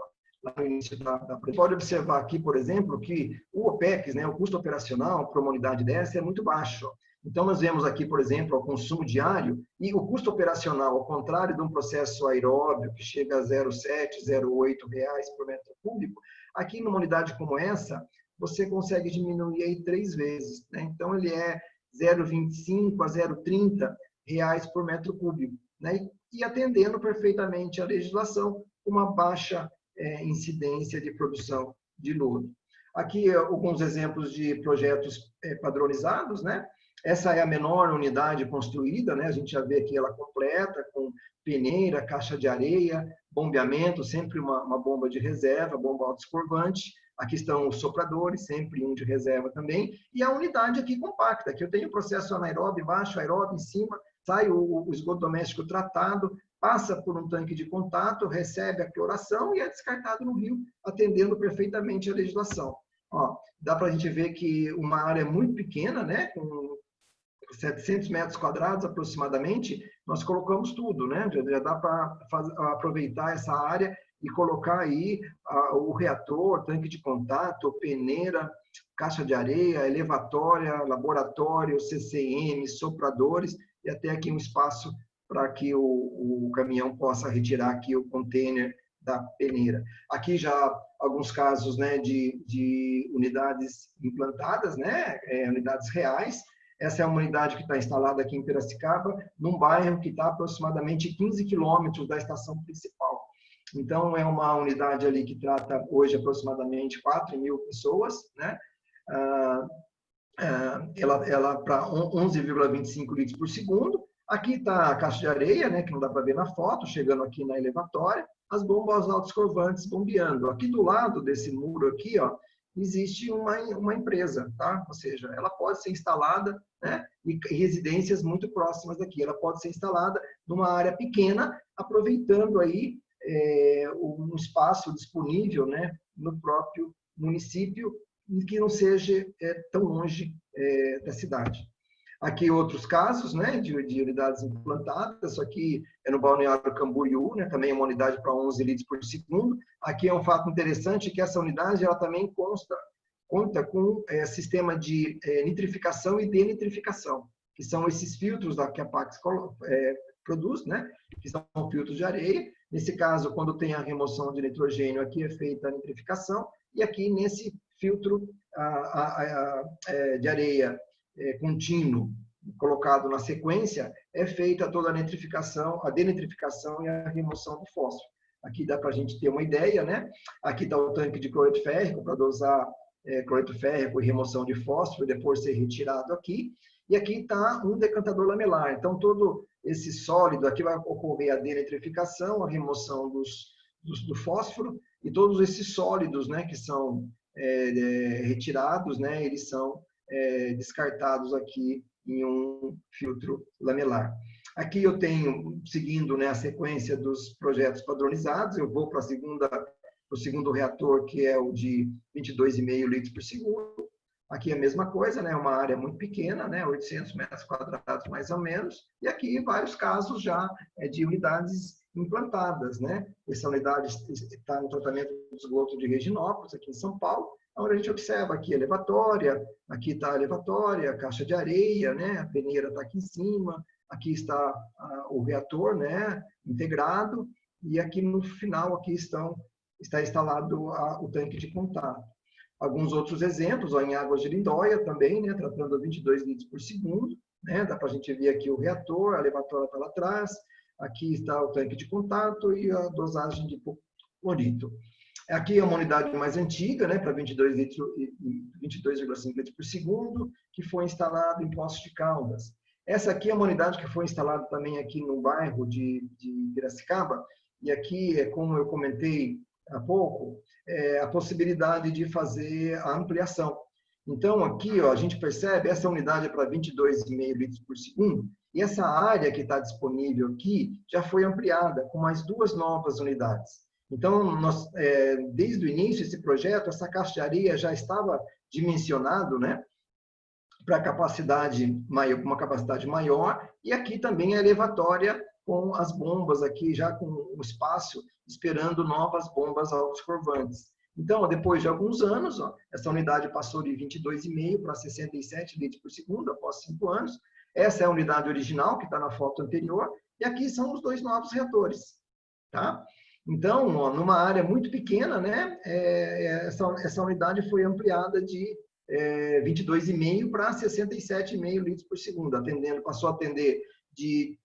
no início da pode observar aqui, por exemplo, que o OPEX, né, o custo operacional para uma unidade dessa é muito baixo. Então, nós vemos aqui, por exemplo, o consumo diário e o custo operacional, ao contrário de um processo aeróbio, que chega a 0,7, 0,8 reais por metro cúbico, aqui numa unidade como essa, você consegue diminuir aí 3 vezes. Né? Então, ele é 0,25 a 0,30 reais por metro cúbico, né? E atendendo perfeitamente a legislação, uma baixa incidência de produção de lodo. Aqui alguns exemplos de projetos padronizados, né? Essa é a menor unidade construída, né? A gente já vê aqui ela completa, com peneira, caixa de areia, bombeamento, sempre uma bomba de reserva, bomba autoescorvante. Aqui estão os sopradores, sempre um de reserva também. E a unidade aqui compacta, que eu tenho o processo anaeróbio embaixo, aeróbio em cima, sai o esgoto doméstico tratado, passa por um tanque de contato, recebe a cloração e é descartado no rio, atendendo perfeitamente a legislação. Ó, dá para a gente ver que uma área muito pequena, né, com 700 metros quadrados aproximadamente, nós colocamos tudo, né? Já dá para aproveitar essa área e colocar aí o reator, tanque de contato, peneira, caixa de areia, elevatória, laboratório, CCM, sopradores e até aqui um espaço para que o caminhão possa retirar aqui o container da peneira. Aqui já alguns casos, né, de unidades implantadas, né, unidades reais. Essa é uma unidade que está instalada aqui em Piracicaba, num bairro que está aproximadamente 15 quilômetros da estação principal. Então, é uma unidade ali que trata hoje aproximadamente 4.000 pessoas, né? Ela para 11,25 litros por segundo. Aqui está a caixa de areia, né, que não dá para ver na foto, chegando aqui na elevatória, as bombas autoescorvantes bombeando. Aqui do lado desse muro aqui, ó, existe uma empresa, tá? Ou seja, ela pode ser instalada, né, e residências muito próximas daqui. Ela pode ser instalada numa área pequena, aproveitando aí um espaço disponível, né, no próprio município, que não seja tão longe da cidade. Aqui outros casos, né, de unidades implantadas. Isso aqui é no Balneário Camboriú, né, também é uma unidade para 11 litros por segundo. Aqui é um fato interessante que essa unidade ela também consta conta com sistema de nitrificação e denitrificação, que são esses filtros que a Pax produz, né? Que são filtros de areia. Nesse caso, quando tem a remoção de nitrogênio, aqui é feita a nitrificação, e aqui nesse filtro de areia contínuo, colocado na sequência, é feita toda a nitrificação, a denitrificação e a remoção do fósforo. Aqui dá para a gente ter uma ideia, né? Aqui está o tanque de cloreto férrico para dosar cloreto férrico e remoção de fósforo, depois ser retirado aqui. E aqui está um decantador lamelar. Então, todo esse sólido, aqui vai ocorrer a denitrificação, a remoção do fósforo, e todos esses sólidos, né, que são retirados, né, eles são descartados aqui em um filtro lamelar. Aqui eu tenho, seguindo, né, a sequência dos projetos padronizados, eu vou para o segundo reator, que é o de 22,5 litros por segundo. Aqui é a mesma coisa, né? Uma área muito pequena, né? 800 metros quadrados mais ou menos. E aqui vários casos já de unidades implantadas, né? Essa unidade está no tratamento de esgoto de Reginópolis, aqui em São Paulo, onde a gente observa aqui a elevatória, aqui está a elevatória, a caixa de areia, né? A peneira está aqui em cima, aqui está o reator, né? Integrado, e aqui no final aqui está instalado o tanque de contato. Alguns outros exemplos, ó, em Águas de Lindóia também, né, tratando 22 litros por segundo, né, dá para a gente ver aqui o reator, a elevatória está lá atrás, aqui está o tanque de contato e a dosagem de hipoclorito. Aqui é uma unidade mais antiga, né, para 22,5 litros por segundo, que foi instalada em Poços de Caldas. Essa aqui é uma unidade que foi instalada também aqui no bairro de Piracicaba, e aqui, como eu comentei há pouco, a possibilidade de fazer a ampliação. Então, aqui, ó, a gente percebe, essa unidade é para 22,5 litros por segundo, e essa área que está disponível aqui já foi ampliada com mais 2 novas unidades. Então, desde o início desse projeto, essa caixa de areia já estava dimensionado, né, para uma capacidade maior, e aqui também a elevatória com as bombas aqui, já com o espaço, esperando novas bombas autoescorvantes. Então, depois de alguns anos, ó, essa unidade passou de 22,5 para 67 litros por segundo, após 5 anos. Essa é a unidade original, que está na foto anterior, e aqui são os 2 novos reatores. Tá? Então, ó, numa área muito pequena, né, essa unidade foi ampliada de 22,5 para 67,5 litros por segundo, passou a atender de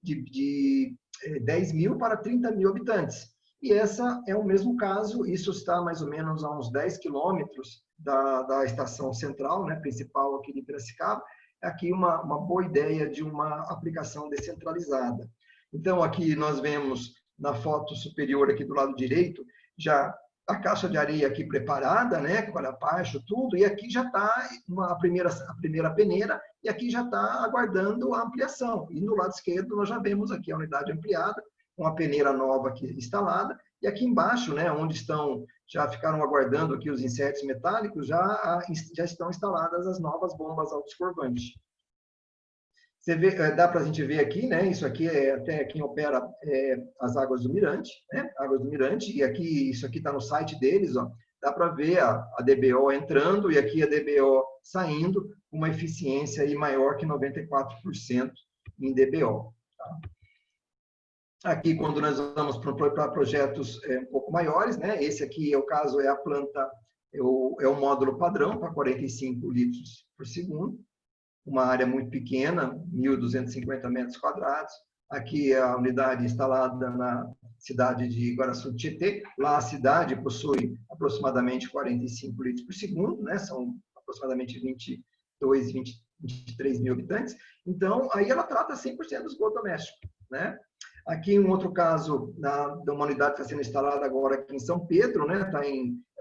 10 mil para 30 mil habitantes. E essa é o mesmo caso, isso está mais ou menos a uns 10 quilômetros da estação central, né, principal aqui de Piracicaba. Aqui uma boa ideia de uma aplicação descentralizada. Então, aqui nós vemos na foto superior aqui do lado direito, já a caixa de areia aqui preparada, né, para baixo, tudo, e aqui já está a primeira peneira, e aqui já está aguardando a ampliação. E no lado esquerdo nós já vemos aqui a unidade ampliada, com a peneira nova aqui instalada, e aqui embaixo, né, onde já ficaram aguardando aqui os insetos metálicos, já estão instaladas as novas bombas autoescorvantes. Você vê, dá para a gente ver aqui, né? Isso aqui é até quem opera as Águas do Mirante, né? Águas do Mirante, e aqui isso aqui está no site deles, ó. Dá para ver a DBO entrando e aqui a DBO saindo, com uma eficiência aí maior que 94% em DBO. Tá? Aqui, quando nós vamos para projetos um pouco maiores, né? Esse aqui é o caso, é a planta, é o módulo padrão para 45 litros por segundo. Uma área muito pequena, 1.250 metros quadrados. Aqui é a unidade instalada na cidade de Guaraçu do Tietê. Lá a cidade possui aproximadamente 45 litros por segundo, né? São aproximadamente 23 mil habitantes. Então, aí ela trata 100% do esgoto doméstico, né? Aqui um outro caso de uma unidade que está sendo instalada agora aqui em São Pedro, né?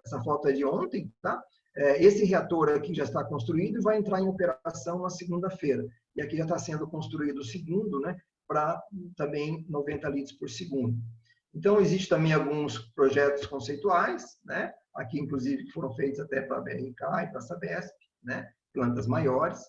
Essa foto é de ontem, tá? Esse reator aqui já está construído e vai entrar em operação na segunda-feira. E aqui já está sendo construído o segundo, né, para também 90 litros por segundo. Então, existe também alguns projetos conceituais, né, aqui, inclusive, que foram feitos até para a BRK e para a Sabesp, né, plantas maiores,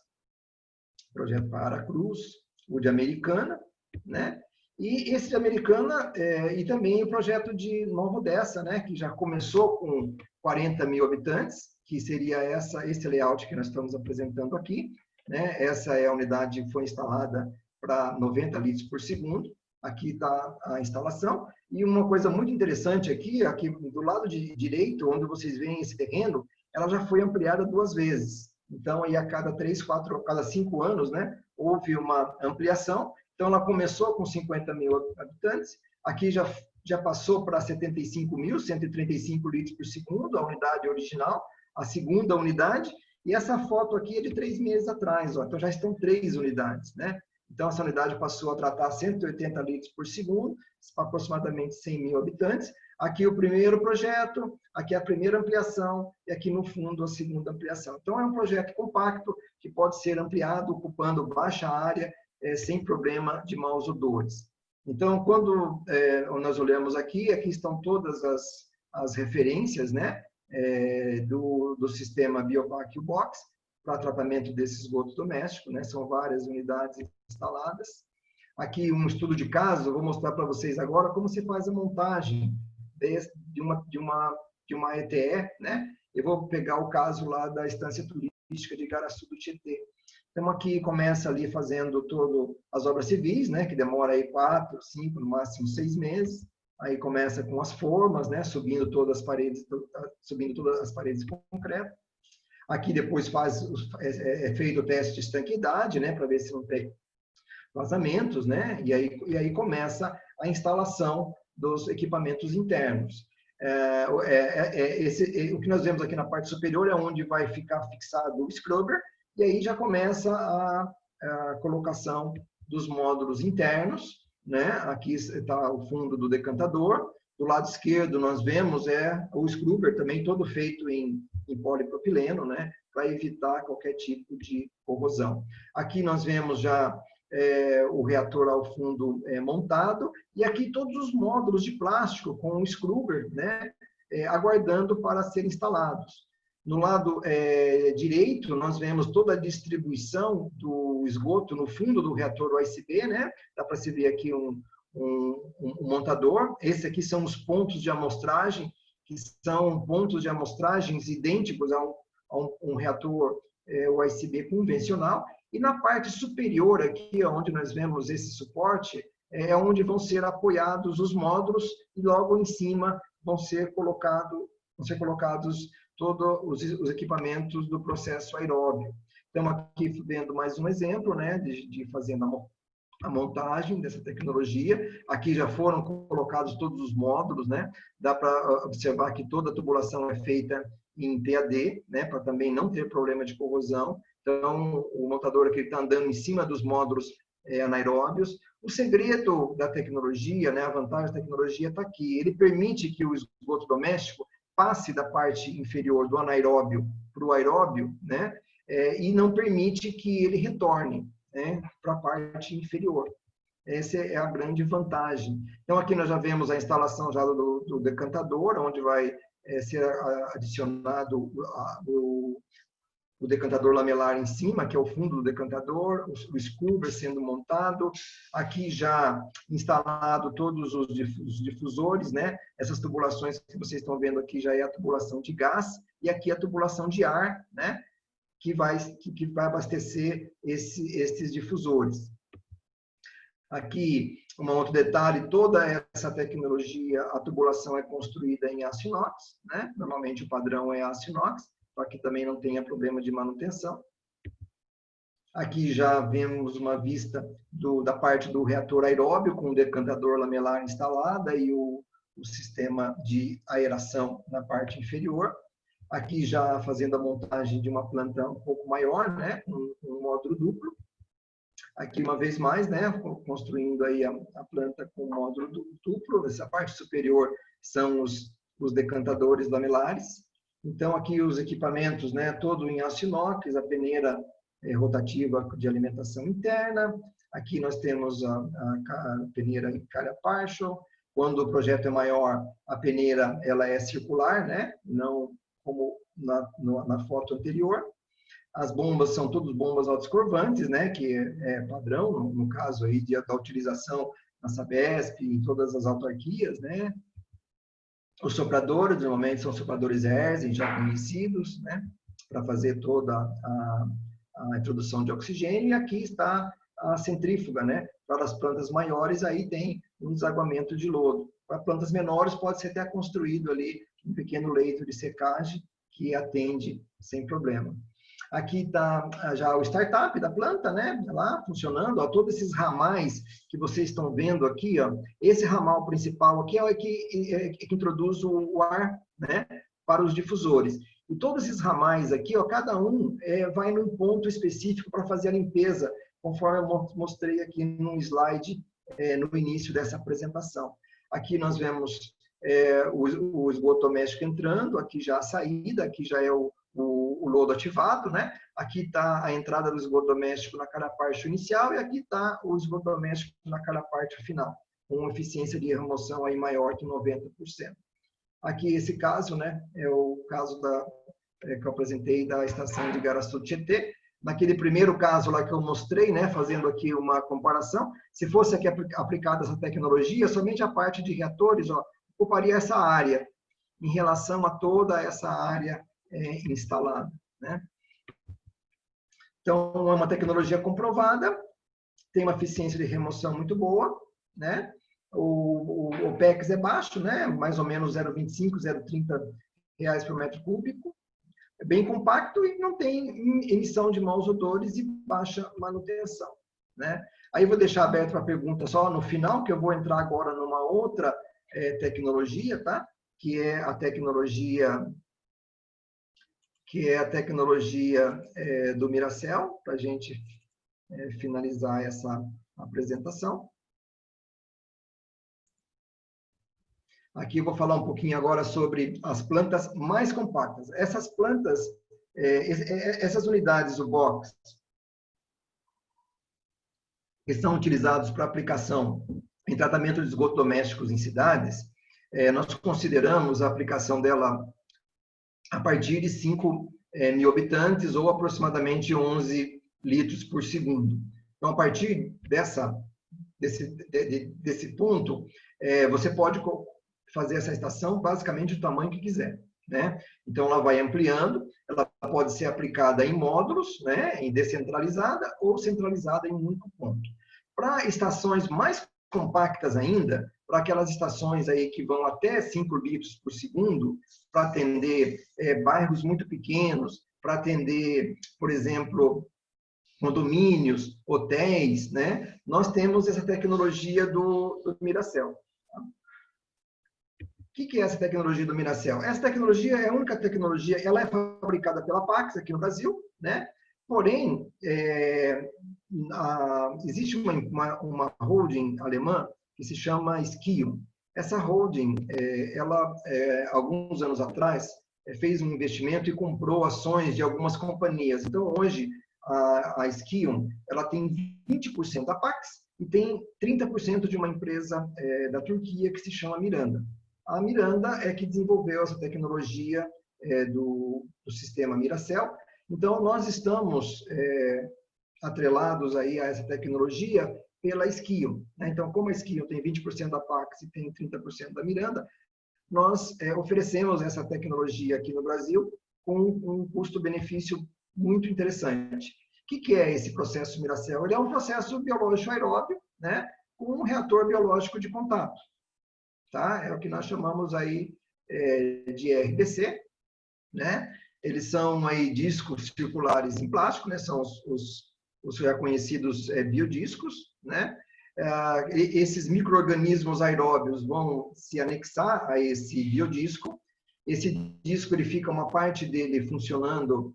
projeto para Aracruz, o de Americana, né, e esse de Americana, e também o projeto de Nova Odessa, né, que já começou com 40 mil habitantes, que seria esse layout que nós estamos apresentando aqui, né? Essa é a unidade que foi instalada para 90 litros por segundo. Aqui está a instalação. E uma coisa muito interessante aqui do lado direito, onde vocês veem esse terreno, ela já foi ampliada 2 vezes. Então, aí a cada 3, 4, a cada 5 anos, né, houve uma ampliação. Então, ela começou com 50 mil habitantes. Aqui já passou para 75 mil, 135 litros por segundo, a unidade original, a segunda unidade. E essa foto aqui é de 3 meses atrás, ó. Então já estão 3 unidades, né? Então essa unidade passou a tratar 180 litros por segundo, aproximadamente 100 mil habitantes. Aqui o primeiro projeto, aqui a primeira ampliação e aqui no fundo a segunda ampliação. Então é um projeto compacto que pode ser ampliado ocupando baixa área, sem problema de maus odores. Então quando nós olhamos aqui estão todas as referências, né? Do sistema Biovac Box para tratamento desse esgoto doméstico, né? São várias unidades instaladas. Aqui um estudo de caso, vou mostrar para vocês agora como se faz a montagem de uma ETE, né? Eu vou pegar o caso lá da Estância Turística de Igaraçu do Tietê. Então aqui começa ali fazendo todas as obras civis, né? Que demora aí 4, 5, no máximo 6 meses. Aí começa com as formas, né, subindo todas as paredes de concreto. Aqui depois é feito o teste de estanqueidade, né, para ver se não tem vazamentos, né, e aí começa a instalação dos equipamentos internos. O que nós vemos aqui na parte superior é onde vai ficar fixado o scrubber, e aí já começa a colocação dos módulos internos, né? Aqui está o fundo do decantador. Do lado esquerdo nós vemos o scrubber também todo feito em polipropileno, né? Para evitar qualquer tipo de corrosão. Aqui nós vemos já o reator ao fundo montado e aqui todos os módulos de plástico com o scrubber, né? Aguardando para serem instalados. No lado direito, nós vemos toda a distribuição do esgoto no fundo do reator OSB, né? Dá para se ver aqui um montador. Esse aqui são os pontos de amostragem, que são pontos de amostragens idênticos a um reator OSB convencional. E na parte superior aqui, onde nós vemos esse suporte, é onde vão ser apoiados os módulos e logo em cima vão ser colocados todos os equipamentos do processo aeróbio. Estamos aqui vendo mais um exemplo, né, de fazendo a montagem dessa tecnologia. Aqui já foram colocados todos os módulos, né? Dá para observar que toda a tubulação é feita em PAD, né, para também não ter problema de corrosão. Então, o montador aqui está andando em cima dos módulos anaeróbios. O segredo da tecnologia, né, a vantagem da tecnologia está aqui. Ele permite que o esgoto doméstico passe da parte inferior do anaeróbio para o aeróbio, né? E não permite que ele retorne, né, para a parte inferior. Essa é a grande vantagem. Então, aqui nós já vemos a instalação já do decantador, onde vai ser adicionado o decantador lamelar em cima, que é o fundo do decantador, o scrubber sendo montado, aqui já instalado todos os difusores, né? Essas tubulações que vocês estão vendo aqui já é a tubulação de gás, e aqui a tubulação de ar, né? Que vai abastecer esses difusores. Aqui, um outro detalhe, toda essa tecnologia, a tubulação é construída em aço inox, né? Normalmente o padrão é aço inox, para que também não tenha problema de manutenção. Aqui já vemos uma vista da parte do reator aeróbio, com o decantador lamelar instalada e o sistema de aeração na parte inferior. Aqui já fazendo a montagem de uma planta um pouco maior, né, um módulo duplo. Aqui, uma vez mais, né, construindo aí a planta com módulo duplo. Essa parte superior são os decantadores lamelares. Então, aqui os equipamentos, né, todo em aço inox, a peneira rotativa de alimentação interna. Aqui nós temos a peneira em calha partial. Quando o projeto é maior, a peneira ela é circular, né, não como na foto anterior. As bombas são todas bombas autoescorvantes, né, que é padrão, no caso aí da utilização na Sabesp, em todas as autarquias, né. Os sopradores, normalmente, são sopradores Herzen, já conhecidos, né? Para fazer toda a introdução de oxigênio. E aqui está a centrífuga, né? Para as plantas maiores, aí tem um desaguamento de lodo. Para plantas menores, pode ser até construído ali um pequeno leito de secagem que atende sem problema. Aqui está já o startup da planta, né? Lá funcionando, ó, todos esses ramais que vocês estão vendo aqui, ó, esse ramal principal aqui é o que introduz o ar, né? Para os difusores. E todos esses ramais aqui, ó, cada um vai num ponto específico para fazer a limpeza, conforme eu mostrei aqui num slide no início dessa apresentação. Aqui nós vemos o esgoto doméstico entrando, aqui já a saída, aqui já é o lodo ativado, né? Aqui está a entrada do esgoto doméstico na cada parte inicial e aqui está o esgoto doméstico na cada parte final, com uma eficiência de remoção aí maior que 90%. Aqui esse caso, né? É o caso que eu apresentei da estação de Garaçu-Tietê. Naquele primeiro caso lá que eu mostrei, né? Fazendo aqui uma comparação, se fosse aqui aplicada essa tecnologia, somente a parte de reatores, ó, ocuparia essa área em relação a toda essa área instalada, né? Então, é uma tecnologia comprovada, tem uma eficiência de remoção muito boa, né? O OPEX é baixo, né? Mais ou menos 0,25, 0,30 reais por metro cúbico. É bem compacto e não tem emissão de maus odores e baixa manutenção, né? Aí eu vou deixar aberto para pergunta só no final, que eu vou entrar agora numa outra tecnologia, tá? Que é a tecnologia do Miracel, para a gente finalizar essa apresentação. Aqui eu vou falar um pouquinho agora sobre as plantas mais compactas. Essas plantas, essas unidades, o box, que são utilizados para aplicação em tratamento de esgoto domésticos em cidades, nós consideramos a aplicação dela a partir de 5 mil habitantes ou aproximadamente 11 litros por segundo. Então, a partir desse ponto, você pode fazer essa estação basicamente do tamanho que quiser, né? Então, ela vai ampliando, ela pode ser aplicada em módulos, né, em descentralizada ou centralizada em um único ponto. Para estações mais compactas ainda, para aquelas estações aí que vão até 5 litros por segundo, para atender bairros muito pequenos, para atender, por exemplo, condomínios, hotéis, né? Nós temos essa tecnologia do Miracel. O que é essa tecnologia do Miracel? Essa tecnologia é a única tecnologia, ela é fabricada pela Pax aqui no Brasil, né? Porém, existe uma holding alemã que se chama Skium. Essa holding, alguns anos atrás, fez um investimento e comprou ações de algumas companhias. Então, hoje, a Skium, ela tem 20% da Pax e tem 30% de uma empresa da Turquia que se chama Miranda. A Miranda é que desenvolveu essa tecnologia do sistema Miracel. Então, nós estamos atrelados aí a essa tecnologia pela Skium, né? Então, como a Skium tem 20% da Pax e tem 30% da Miranda, nós oferecemos essa tecnologia aqui no Brasil com um custo-benefício muito interessante. O que é esse processo Miracel? Ele é um processo biológico aeróbio, né, com um reator biológico de contato. Tá? É o que nós chamamos aí de RBC, né? Eles são aí discos circulares em plástico, né? São os já conhecidos biodiscos, né? Esses micro-organismos aeróbios vão se anexar a esse biodisco. Esse disco, ele fica uma parte dele funcionando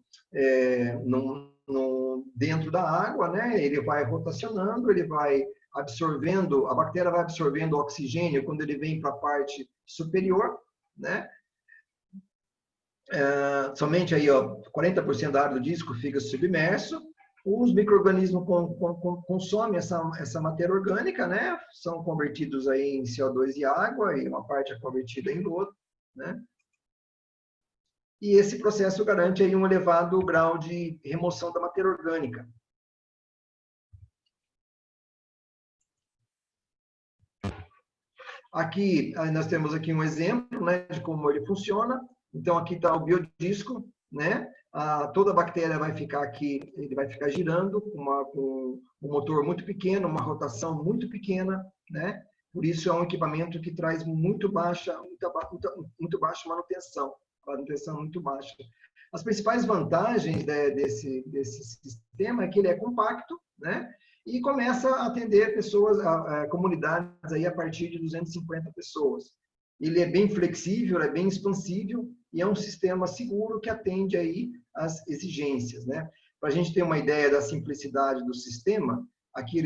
dentro da água, né? Ele vai rotacionando, ele vai absorvendo, a bactéria vai absorvendo o oxigênio quando ele vem para a parte superior, né? Somente aí, ó, 40% da área do disco fica submerso. Os micro-organismos consomem essa matéria orgânica, né? São convertidos aí em CO2 e água, e uma parte é convertida em lodo, né? E esse processo garante aí um elevado grau de remoção da matéria orgânica. Aqui, nós temos aqui um exemplo, né, de como ele funciona. Então, aqui está o biodisco, né? Toda a bactéria vai ficar aqui, ele vai ficar girando com um motor muito pequeno, uma rotação muito pequena, né? Por isso é um equipamento que traz muito baixa manutenção, muito baixa. As principais vantagens desse sistema é que ele é compacto, né? E começa a atender pessoas, comunidades aí a partir de 250 pessoas. Ele é bem flexível, é bem expansível e é um sistema seguro que atende aí às exigências, né? Para a gente ter uma ideia da simplicidade do sistema, aqui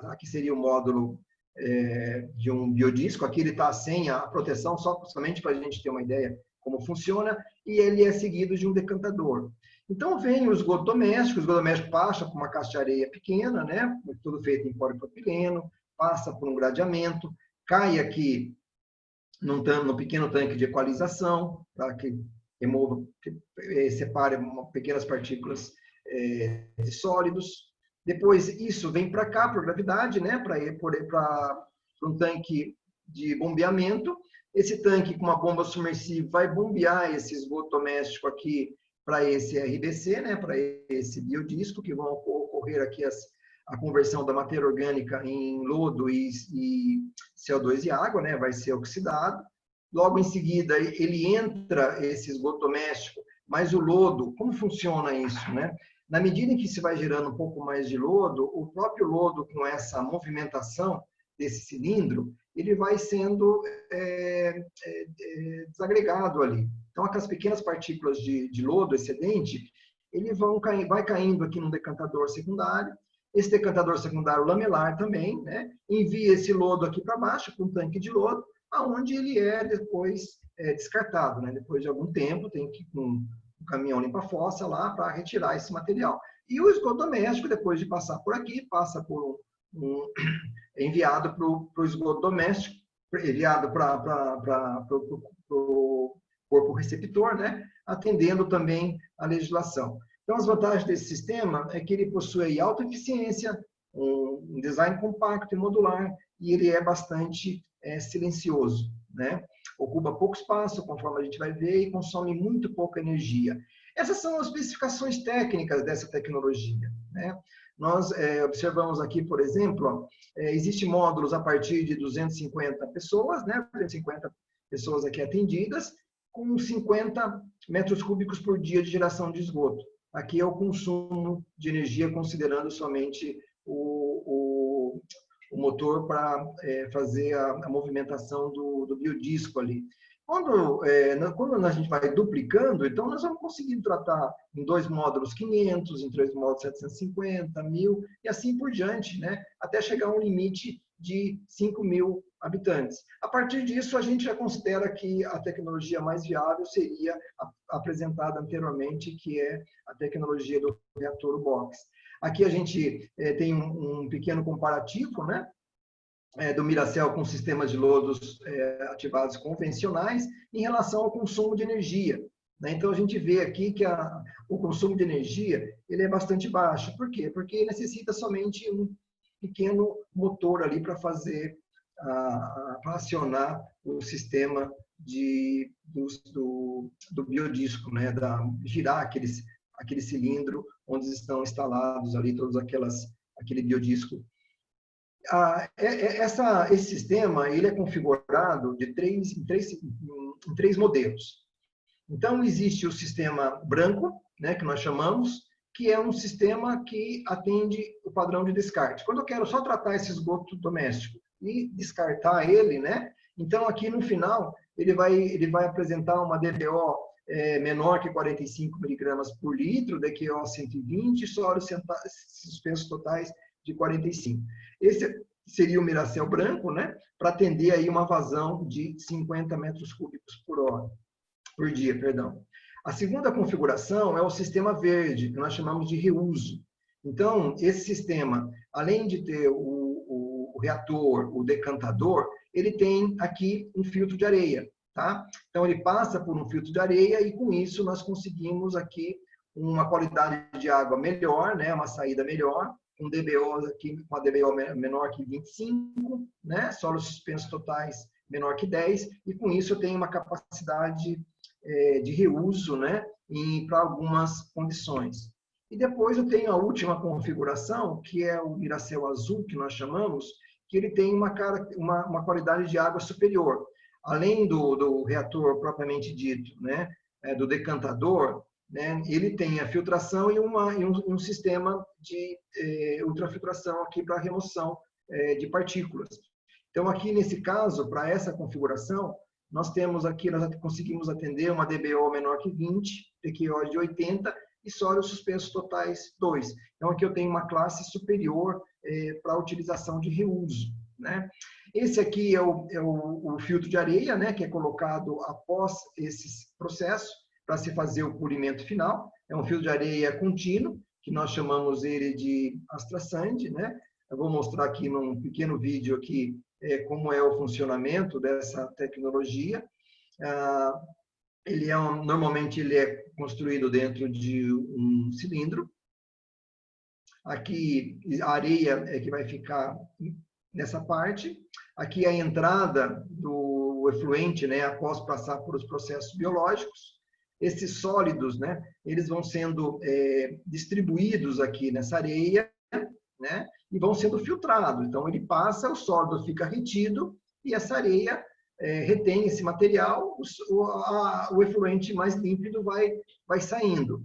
aqui seria o módulo de um biodisco, aqui ele está sem a proteção, somente para a gente ter uma ideia como funciona, e ele é seguido de um decantador. Então, vem o esgoto doméstico passa por uma caixa de areia pequena, né? Tudo feito em polipropileno, passa por um gradeamento, cai aqui num pequeno tanque de equalização, para que remova, separe pequenas partículas de sólidos. Depois, isso vem para cá, por gravidade, né? Para um tanque de bombeamento. Esse tanque, com uma bomba submersível, vai bombear esse esgoto doméstico aqui para esse RBC, né, para esse biodisco, que vão ocorrer aqui a conversão da matéria orgânica em lodo e CO2 e água, né, vai ser oxidado. Logo em seguida, ele entra esse esgoto doméstico, mas o lodo, como funciona isso, né? Na medida em que se vai gerando um pouco mais de lodo, o próprio lodo, com essa movimentação desse cilindro, ele vai sendo desagregado ali. Então, aquelas pequenas partículas de lodo excedente, ele vai caindo aqui num decantador secundário. Esse decantador secundário lamelar também, né, envia esse lodo aqui para baixo, para um tanque de lodo, aonde ele é depois descartado, né? Depois de algum tempo, tem que ir com um caminhão limpa-fossa lá para retirar esse material. E o esgoto doméstico, depois de passar por aqui, passa por enviado para o esgoto doméstico, enviado para o corpo receptor, né? Atendendo também a legislação. Então, as vantagens desse sistema é que ele possui alta eficiência, um design compacto e modular, e ele é bastante silencioso, né? Ocupa pouco espaço, conforme a gente vai ver, e consome muito pouca energia. Essas são as especificações técnicas dessa tecnologia, né? Nós observamos aqui, por exemplo, existem módulos a partir de 250 pessoas, né? 250 pessoas aqui atendidas, com 50 metros cúbicos por dia de geração de esgoto. Aqui é o consumo de energia, considerando somente o motor para fazer a movimentação do biodisco ali. Quando a gente vai duplicando, então nós vamos conseguir tratar em 2 módulos 500, em 3 módulos 750, 1.000 e assim por diante, né? Até chegar a um limite de 5.000 habitantes. A partir disso, a gente já considera que a tecnologia mais viável seria apresentada anteriormente, que é a tecnologia do reator box. Aqui a gente tem um pequeno comparativo, né? Do Miracel com sistemas de lodos ativados convencionais em relação ao consumo de energia, né? Então, a gente vê aqui que o consumo de energia ele é bastante baixo. Por quê? Porque necessita somente um pequeno motor ali para fazer, para acionar o sistema do biodisco, né? Girar aquele cilindro onde estão instalados ali aquele biodisco. Esse sistema ele é configurado em três modelos. Então, existe o sistema branco, né, que nós chamamos, que é um sistema que atende o padrão de descarte. Quando eu quero só tratar esse esgoto doméstico e descartar ele, né, então aqui no final ele vai apresentar uma DPO menor que 45 miligramas por litro, DQO 120 e sólidos suspensos totais de 45. Esse seria o Miracel branco, né, para atender aí uma vazão de 50 metros cúbicos por dia, perdão. A segunda configuração é o sistema verde, que nós chamamos de reuso. Então, esse sistema, além de ter o reator, o decantador, ele tem aqui um filtro de areia, tá? Então, ele passa por um filtro de areia e, com isso, nós conseguimos aqui uma qualidade de água melhor, né, uma saída melhor, com DBO aqui, com a DBO menor que 25, né? Sólidos suspensos totais menor que 10, e com isso eu tenho uma capacidade de reuso, né? Para algumas condições. E depois eu tenho a última configuração, que é o Miracel Azul, que nós chamamos, que ele tem uma qualidade de água superior. Além do reator propriamente dito, né? Do decantador, né? Ele tem a filtração e um sistema de ultrafiltração aqui para remoção de partículas. Então, aqui nesse caso, para essa configuração, nós conseguimos atender uma DBO menor que 20, PQO de 80 e sólidos suspensos totais 2. Então, aqui eu tenho uma classe superior para a utilização de reuso, né? Esse aqui é o filtro de areia, né, que é colocado após esse processo para se fazer o polimento final. É um filtro de areia contínuo, que nós chamamos ele de AstraSand, né? Eu vou mostrar aqui num pequeno vídeo aqui como é o funcionamento dessa tecnologia. Normalmente ele é construído dentro de um cilindro. Aqui a areia é que vai ficar nessa parte. Aqui a entrada do efluente, né, após passar por os processos biológicos. Esses sólidos, né, eles vão sendo distribuídos aqui nessa areia, né, e vão sendo filtrados. Então, ele passa, o sólido fica retido e essa areia retém esse material, o efluente mais límpido vai saindo.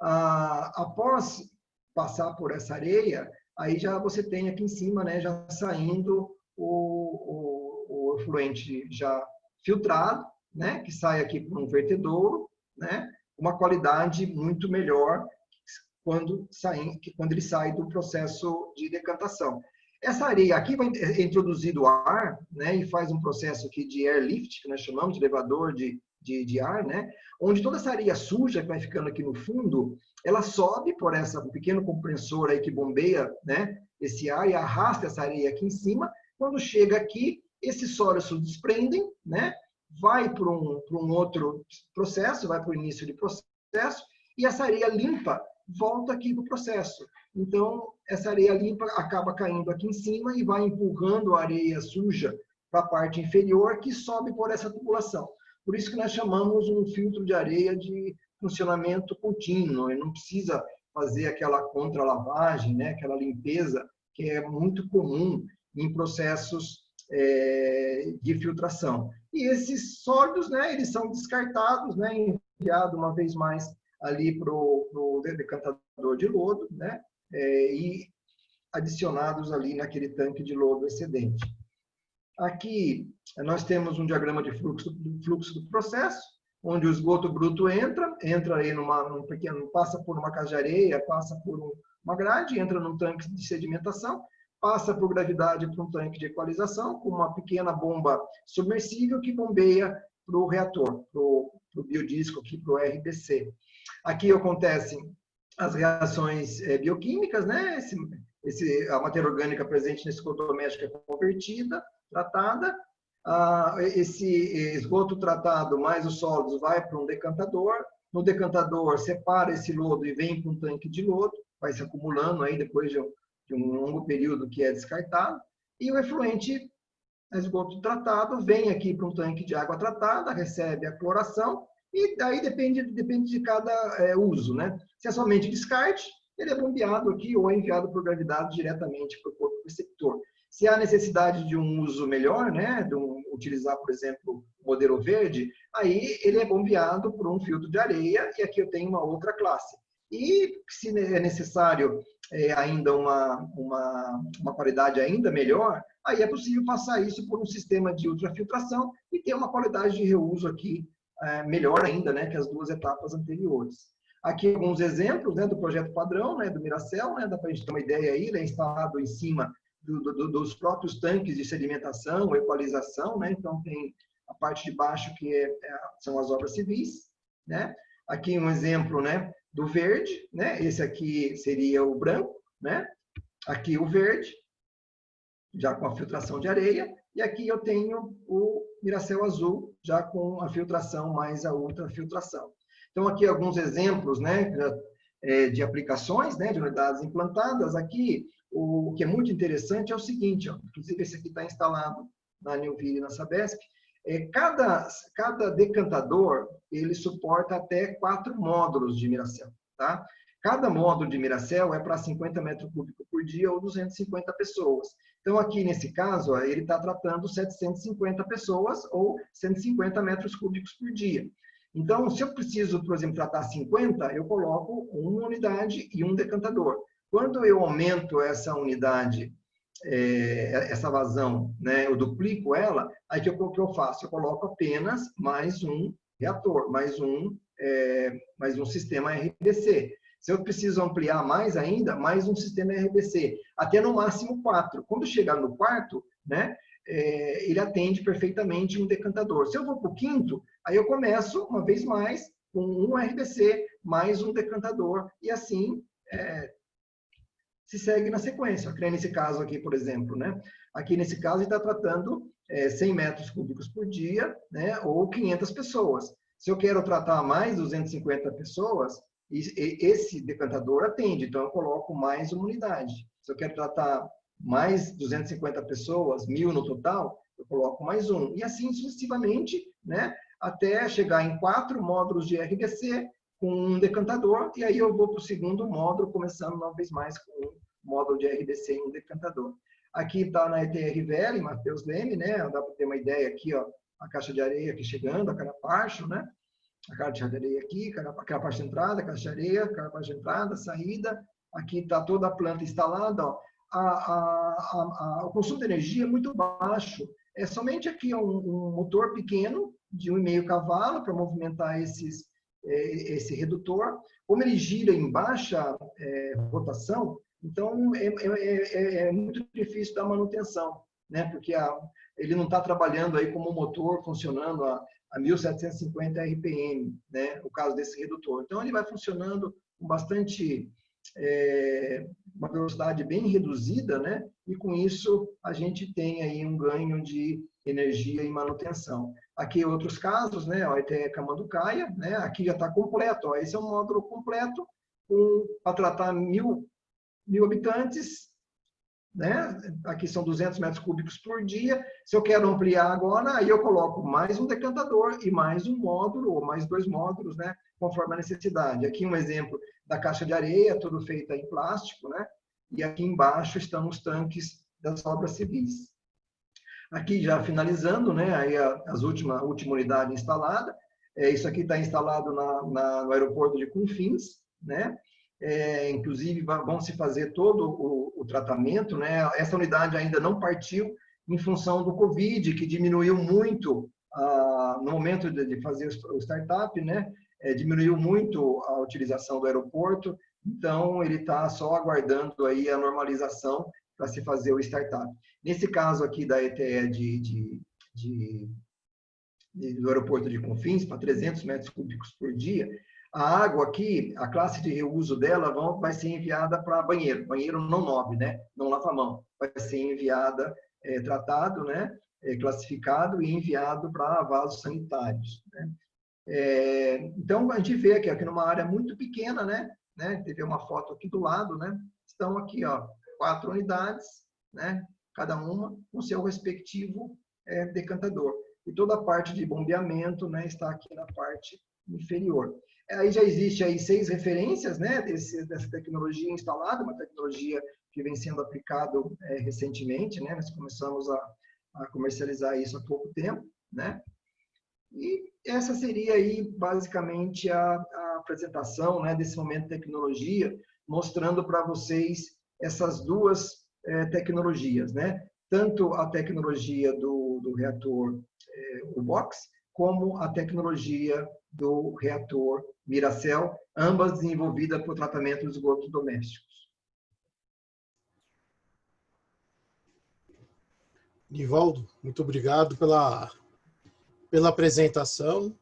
Após passar por essa areia, aí já você tem aqui em cima, né, já saindo o efluente já filtrado, né, que sai aqui por um vertedouro, né, uma qualidade muito melhor quando ele sai do processo de decantação. Essa areia aqui vai introduzido ar, né, e faz um processo aqui de airlift, que nós chamamos de elevador de ar, né, onde toda essa areia suja que vai ficando aqui no fundo, ela sobe por esse pequeno compressor aí que bombeia, né, esse ar e arrasta essa areia aqui em cima. Quando chega aqui, esses sólidos se desprendem, né, vai para um outro processo, vai para o início de processo, e essa areia limpa volta aqui para o processo. Então, essa areia limpa acaba caindo aqui em cima e vai empurrando a areia suja para a parte inferior, que sobe por essa tubulação. Por isso que nós chamamos um filtro de areia de funcionamento contínuo. Ele não precisa fazer aquela contralavagem, né, aquela limpeza que é muito comum em processos de filtração. E esses sólidos, né, eles são descartados, né, enviados uma vez mais ali para o decantador de lodo, né, e adicionados ali naquele tanque de lodo excedente. Aqui nós temos um diagrama de fluxo do processo, onde o esgoto bruto entra aí num pequeno, passa por uma casa de areia, passa por uma grade, entra num tanque de sedimentação, passa por gravidade para um tanque de equalização, com uma pequena bomba submersível que bombeia para o reator, para o biodisco, aqui para o RBC. Aqui acontecem as reações bioquímicas, né? A matéria orgânica presente nesse esgoto doméstico é convertida, tratada. Esse esgoto tratado mais os sólidos vai para um decantador. No decantador, separa esse lodo e vem para um tanque de lodo, vai se acumulando aí depois de um longo período que é descartado. E o efluente, esgoto tratado, vem aqui para um tanque de água tratada, recebe a cloração, e daí depende de cada uso, né? Se é somente descarte, ele é bombeado aqui ou é enviado por gravidade diretamente para o corpo receptor. Se há necessidade de um uso melhor, né, utilizar, por exemplo, o modelo verde, aí ele é bombeado por um filtro de areia, e aqui eu tenho uma outra classe. E se é necessário ainda uma qualidade ainda melhor, aí é possível passar isso por um sistema de ultrafiltração e ter uma qualidade de reuso aqui melhor ainda, né, que as duas etapas anteriores. Aqui alguns exemplos, né, do projeto padrão, né, do Miracel, né, dá para a gente ter uma ideia aí, ele é instalado em cima dos próprios tanques de sedimentação, equalização, né, então tem a parte de baixo que são as obras civis, né. Aqui um exemplo, né, do verde, né, esse aqui seria o branco, né, aqui o verde, já com a filtração de areia, e aqui eu tenho o Miracel azul, já com a filtração mais a ultrafiltração. Então, aqui alguns exemplos, né, de aplicações, né, de unidades implantadas. Aqui, o que é muito interessante é o seguinte, ó, inclusive esse aqui está instalado na Newville e na Sabesp, cada decantador, ele suporta até 4 módulos de Miracell, tá? Cada módulo de Miracell é para 50 metros cúbicos por dia ou 250 pessoas. Então, aqui nesse caso, ó, ele está tratando 750 pessoas ou 150 metros cúbicos por dia. Então, se eu preciso, por exemplo, tratar 50, eu coloco uma unidade e um decantador. Quando eu aumento essa unidade, essa vazão, né, eu duplico ela, aí o que eu faço? Eu coloco apenas mais um reator, mais um sistema RBC. Se eu preciso ampliar mais ainda, mais um sistema RBC, até no máximo 4. Quando chegar no quarto, né, ele atende perfeitamente um decantador. Se eu vou para o quinto, aí eu começo, uma vez mais, com um RBC, mais um decantador, e assim se segue na sequência. Nesse caso aqui, por exemplo, né? Aqui nesse caso, ele está tratando 100 metros cúbicos por dia, né? Ou 500 pessoas. Se eu quero tratar mais 250 pessoas, esse decantador atende, então eu coloco mais uma unidade. Se eu quero tratar mais 250 pessoas, 1000 no total, eu coloco mais um. E assim sucessivamente, né? Até chegar em 4 módulos de RBC, com um decantador, e aí eu vou para o segundo módulo, começando uma vez mais com um módulo de RBC e um decantador. Aqui está na ETR Velha, em Matheus Leme, né? Dá para ter uma ideia aqui, ó, a caixa de areia aqui chegando, a carapacho, né? A caixa de areia aqui, carapacho de entrada, caixa de areia, carapacho de entrada, saída. Aqui está toda a planta instalada, ó. O consumo de energia é muito baixo. É somente aqui um motor pequeno, de 1,5 cavalo, para movimentar esse redutor. Como ele gira em baixa rotação, então é muito difícil da manutenção, né? Porque ele não está trabalhando aí como um motor funcionando a 1750 RPM, né? O caso desse redutor. Então ele vai funcionando com bastante uma velocidade bem reduzida, né? E com isso a gente tem aí um ganho de energia e manutenção. Aqui outros casos, né? Ó, ETE Camanducaia, né? Aqui já está completo. Ó, esse é um módulo completo para tratar 1000 habitantes, né? Aqui são 200 metros cúbicos por dia. Se eu quero ampliar agora, aí eu coloco mais um decantador e mais um módulo, ou mais 2 módulos, né? Conforme a necessidade. Aqui um exemplo da caixa de areia, tudo feita em plástico, né? E aqui embaixo estão os tanques das obras civis. Aqui já finalizando, né? Aí a última unidade instalada. Isso aqui está instalado no aeroporto de Confins, né? Inclusive vão se fazer todo o tratamento, né? Essa unidade ainda não partiu em função do Covid, que diminuiu muito no momento de fazer o startup, né? Diminuiu muito a utilização do aeroporto, então ele está só aguardando aí a normalização para se fazer o startup. Nesse caso aqui da ETE do aeroporto de Confins, para 300 metros cúbicos por dia, a água aqui, a classe de reuso dela vai ser enviada para banheiro não nobre, né? Não lava-mão. Vai ser enviada, tratado, né? Classificado e enviado para vasos sanitários, né? Então, a gente vê aqui numa área muito pequena, né? Teve uma foto aqui do lado, né? Estão aqui, ó, 4 unidades, né? Cada uma com seu respectivo decantador. E toda a parte de bombeamento, né? Está aqui na parte inferior. Aí já existe aí 6 referências, né, dessa tecnologia instalada, uma tecnologia que vem sendo aplicada recentemente, né, nós começamos a comercializar isso há pouco tempo, né, e essa seria aí basicamente a apresentação, né, desse momento de tecnologia, mostrando para vocês essas 2 tecnologias, né, tanto a tecnologia do reator U-Box, como a tecnologia do reator Miracell, ambas desenvolvidas para o tratamento dos esgotos domésticos. Nivaldo, muito obrigado pela apresentação.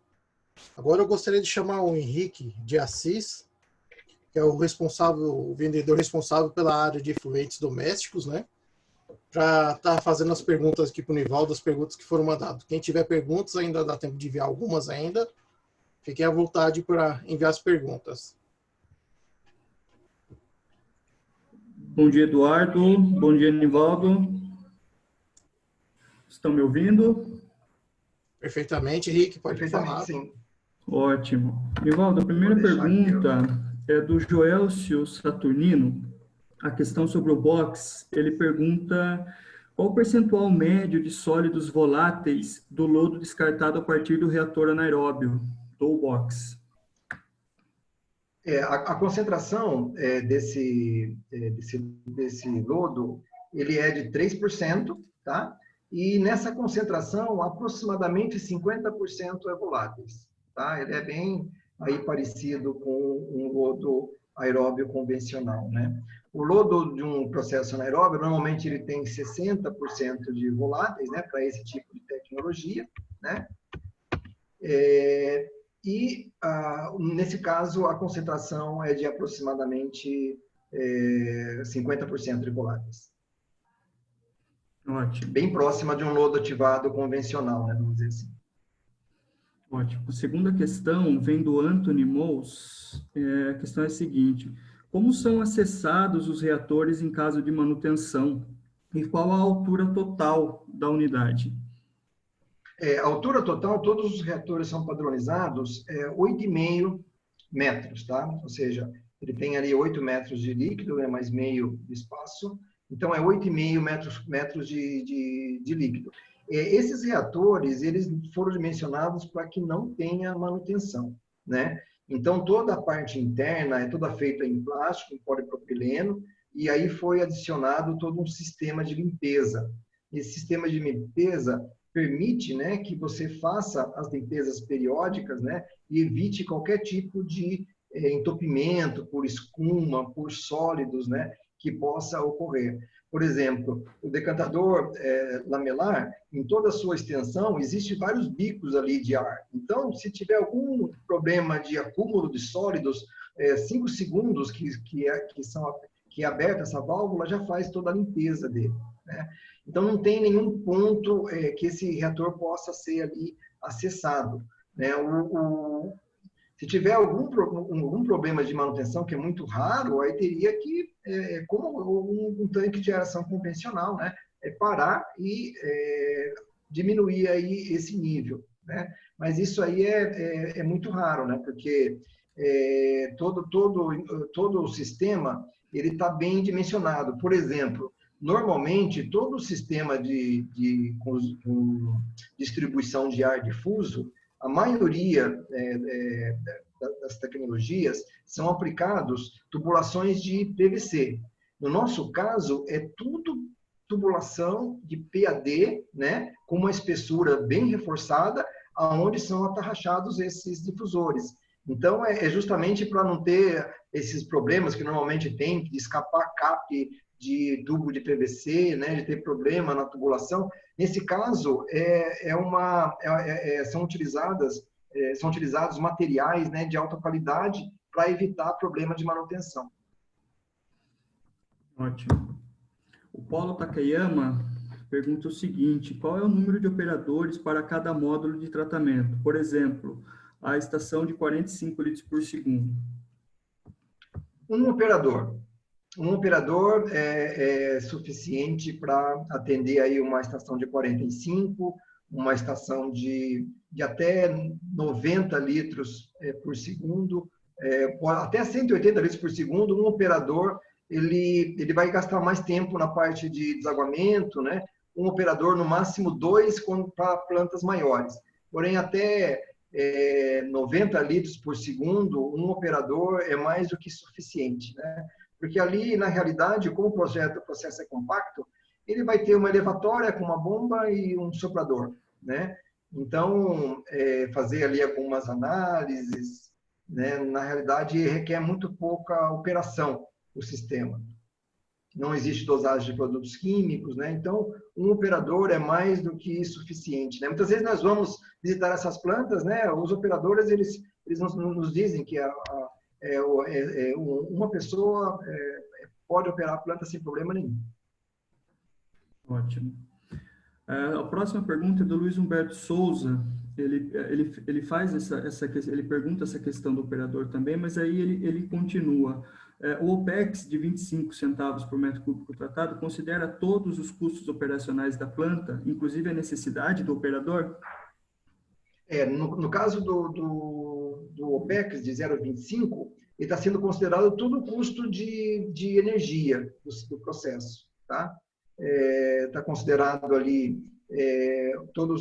Agora eu gostaria de chamar o Henrique de Assis, que é o vendedor responsável pela área de efluentes domésticos, né? Para estar fazendo as perguntas aqui para o Nivaldo, as perguntas que foram mandadas. Quem tiver perguntas, ainda dá tempo de enviar algumas ainda. Fiquem à vontade para enviar as perguntas. Bom dia, Eduardo. Bom dia, Nivaldo. Estão me ouvindo? Perfeitamente, Henrique, pode Perfeitamente, falar. sim. Ótimo. Nivaldo, a primeira Vou deixar aqui, pergunta é do Joelcio Saturnino. A questão sobre o box, ele pergunta qual o percentual médio de sólidos voláteis do lodo descartado a partir do reator anaeróbio, do box. A concentração desse lodo, ele é de 3%, tá? E nessa concentração, aproximadamente 50% é voláteis, tá? Ele é bem aí parecido com um lodo aeróbio convencional, né? O lodo de um processo anaeróbio, normalmente ele tem 60% de voláteis, né, para esse tipo de tecnologia, né? Nesse caso, a concentração é de aproximadamente 50% de voláteis. Ótimo. Bem próxima de um lodo ativado convencional, né, vamos dizer assim. Ótimo. A segunda questão vem do Anthony Mous. A questão é a seguinte: como são acessados os reatores em caso de manutenção? E qual a altura total da unidade? A altura total, todos os reatores são padronizados 8,5 metros, tá? Ou seja, ele tem ali 8 metros de líquido, mais meio de espaço, então é 8,5 metros de líquido. Esses reatores, eles foram dimensionados para que não tenha manutenção, né? Então, toda a parte interna é toda feita em plástico, em polipropileno, e aí foi adicionado todo um sistema de limpeza. Esse sistema de limpeza permite, né, que você faça as limpezas periódicas, né, e evite qualquer tipo de entupimento por escuma, por sólidos, né, que possa ocorrer. Por exemplo, o decantador lamelar, em toda a sua extensão, existe vários bicos ali de ar. Então, se tiver algum problema de acúmulo de sólidos, 5 segundos que é aberta essa válvula, já faz toda a limpeza dele, né? Então, não tem nenhum ponto que esse reator possa ser ali acessado, né? Se tiver algum problema de manutenção, que é muito raro, aí teria que, como um tanque de aeração convencional, né? Parar e diminuir aí esse nível, né? Mas isso aí é muito raro, né? Porque todo o sistema ele está bem dimensionado. Por exemplo, normalmente, todo o sistema com distribuição de ar difuso, a maioria das tecnologias são aplicados tubulações de PVC. No nosso caso, é tudo tubulação de PAD, né, com uma espessura bem reforçada, aonde são atarrachados esses difusores. Então, é justamente para não ter esses problemas que normalmente tem, de escapar CAP de tubo de PVC, né, de ter problema na tubulação. Nesse caso, são utilizados materiais, né, de alta qualidade para evitar problema de manutenção. Ótimo. O Paulo Takayama pergunta o seguinte: qual é o número de operadores para cada módulo de tratamento? Por exemplo, a estação de 45 litros por segundo. Um operador. Um operador é suficiente para atender aí uma estação de 45, uma estação de até 90 litros por segundo, até 180 litros por segundo. Um operador ele vai gastar mais tempo na parte de desaguamento, né? Um operador, no máximo, 2 para plantas maiores. Porém, até 90 litros por segundo, um operador é mais do que suficiente, né? Porque ali, na realidade, como o processo é compacto, ele vai ter uma elevatória com uma bomba e um soprador, né? Então, fazer ali algumas análises, né, na realidade, requer muito pouca operação o sistema. Não existe dosagem de produtos químicos, né? Então, um operador é mais do que suficiente, né? Muitas vezes nós vamos visitar essas plantas, né? Os operadores, eles nos dizem que uma pessoa pode operar a planta sem problema nenhum. Ótimo. A próxima pergunta é do Luiz Humberto Souza. ele faz ele pergunta essa questão do operador também, mas aí ele continua. O OPEX de 25 centavos por metro cúbico tratado considera todos os custos operacionais da planta, inclusive a necessidade do operador? No caso do OPEX de 0,25, ele está sendo considerado todo o custo de energia do processo, tá? Está considerado ali todo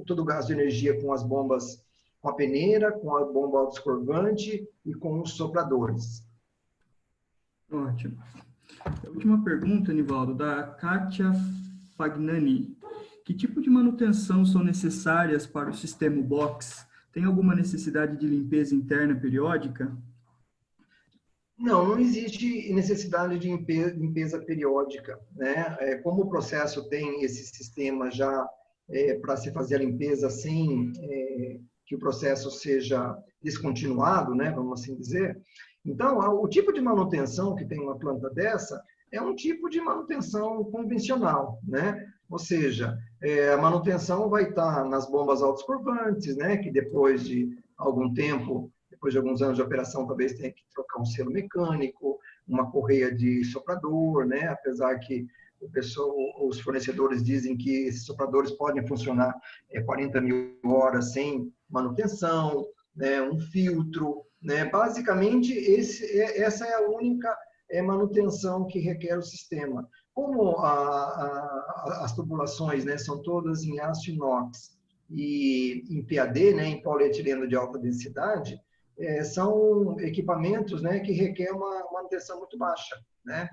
o gasto de energia com as bombas, com a peneira, com a bomba autoescorvante e com os sopradores. Ótimo. A última pergunta, Nivaldo, da Kátia Fagnani. Que tipo de manutenção são necessárias para o sistema box? Tem alguma necessidade de limpeza interna periódica? Não existe necessidade de limpeza periódica, né? Como o processo tem esse sistema já para se fazer a limpeza sem que o processo seja descontinuado, né? Vamos assim dizer. Então, o tipo de manutenção que tem uma planta dessa é um tipo de manutenção convencional, né? Ou seja, a manutenção vai estar nas bombas autoescorvantes, né? Que depois de algum tempo, depois de alguns anos de operação, talvez tenha que trocar um selo mecânico, uma correia de soprador, né? Apesar que os fornecedores dizem que esses sopradores podem funcionar 40 mil horas sem manutenção, né? Um filtro, né? Basicamente, essa é a única manutenção que requer o sistema. Como as tubulações, né, são todas em aço inox e em PAD, né, em polietileno de alta densidade, são equipamentos, né, que requerem uma manutenção muito baixa, né?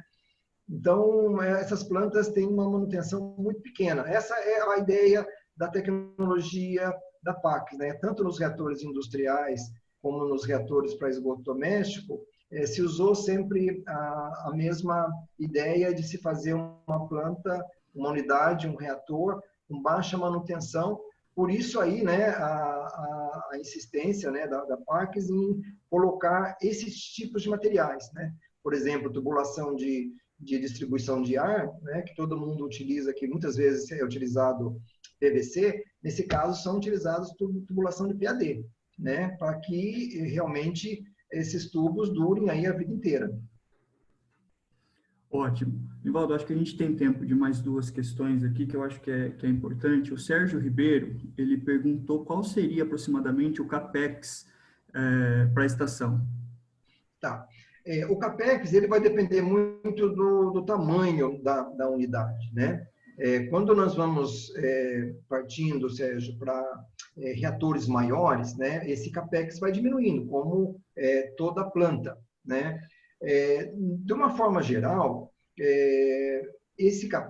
Então, essas plantas têm uma manutenção muito pequena. Essa é a ideia da tecnologia da PAC, né? Tanto nos reatores industriais como nos reatores para esgoto doméstico, se usou sempre a mesma ideia de se fazer uma planta, uma unidade, um reator com baixa manutenção. Por isso aí, né, a insistência, né, da Parques em colocar esses tipos de materiais, né? Por exemplo, tubulação de distribuição de ar, né, que todo mundo utiliza, que muitas vezes é utilizado PVC, nesse caso são utilizados tubulação de PAD, né, para que realmente esses tubos durem aí a vida inteira. Ótimo. Nivaldo, acho que a gente tem tempo de mais duas questões aqui que eu acho que é importante. O Sérgio Ribeiro, ele perguntou qual seria aproximadamente o CAPEX para a estação. Tá. O CAPEX ele vai depender muito do tamanho da unidade, né? Quando nós vamos partindo, Sérgio, para reatores maiores, né, esse CAPEX vai diminuindo, como toda planta, né? De uma forma geral,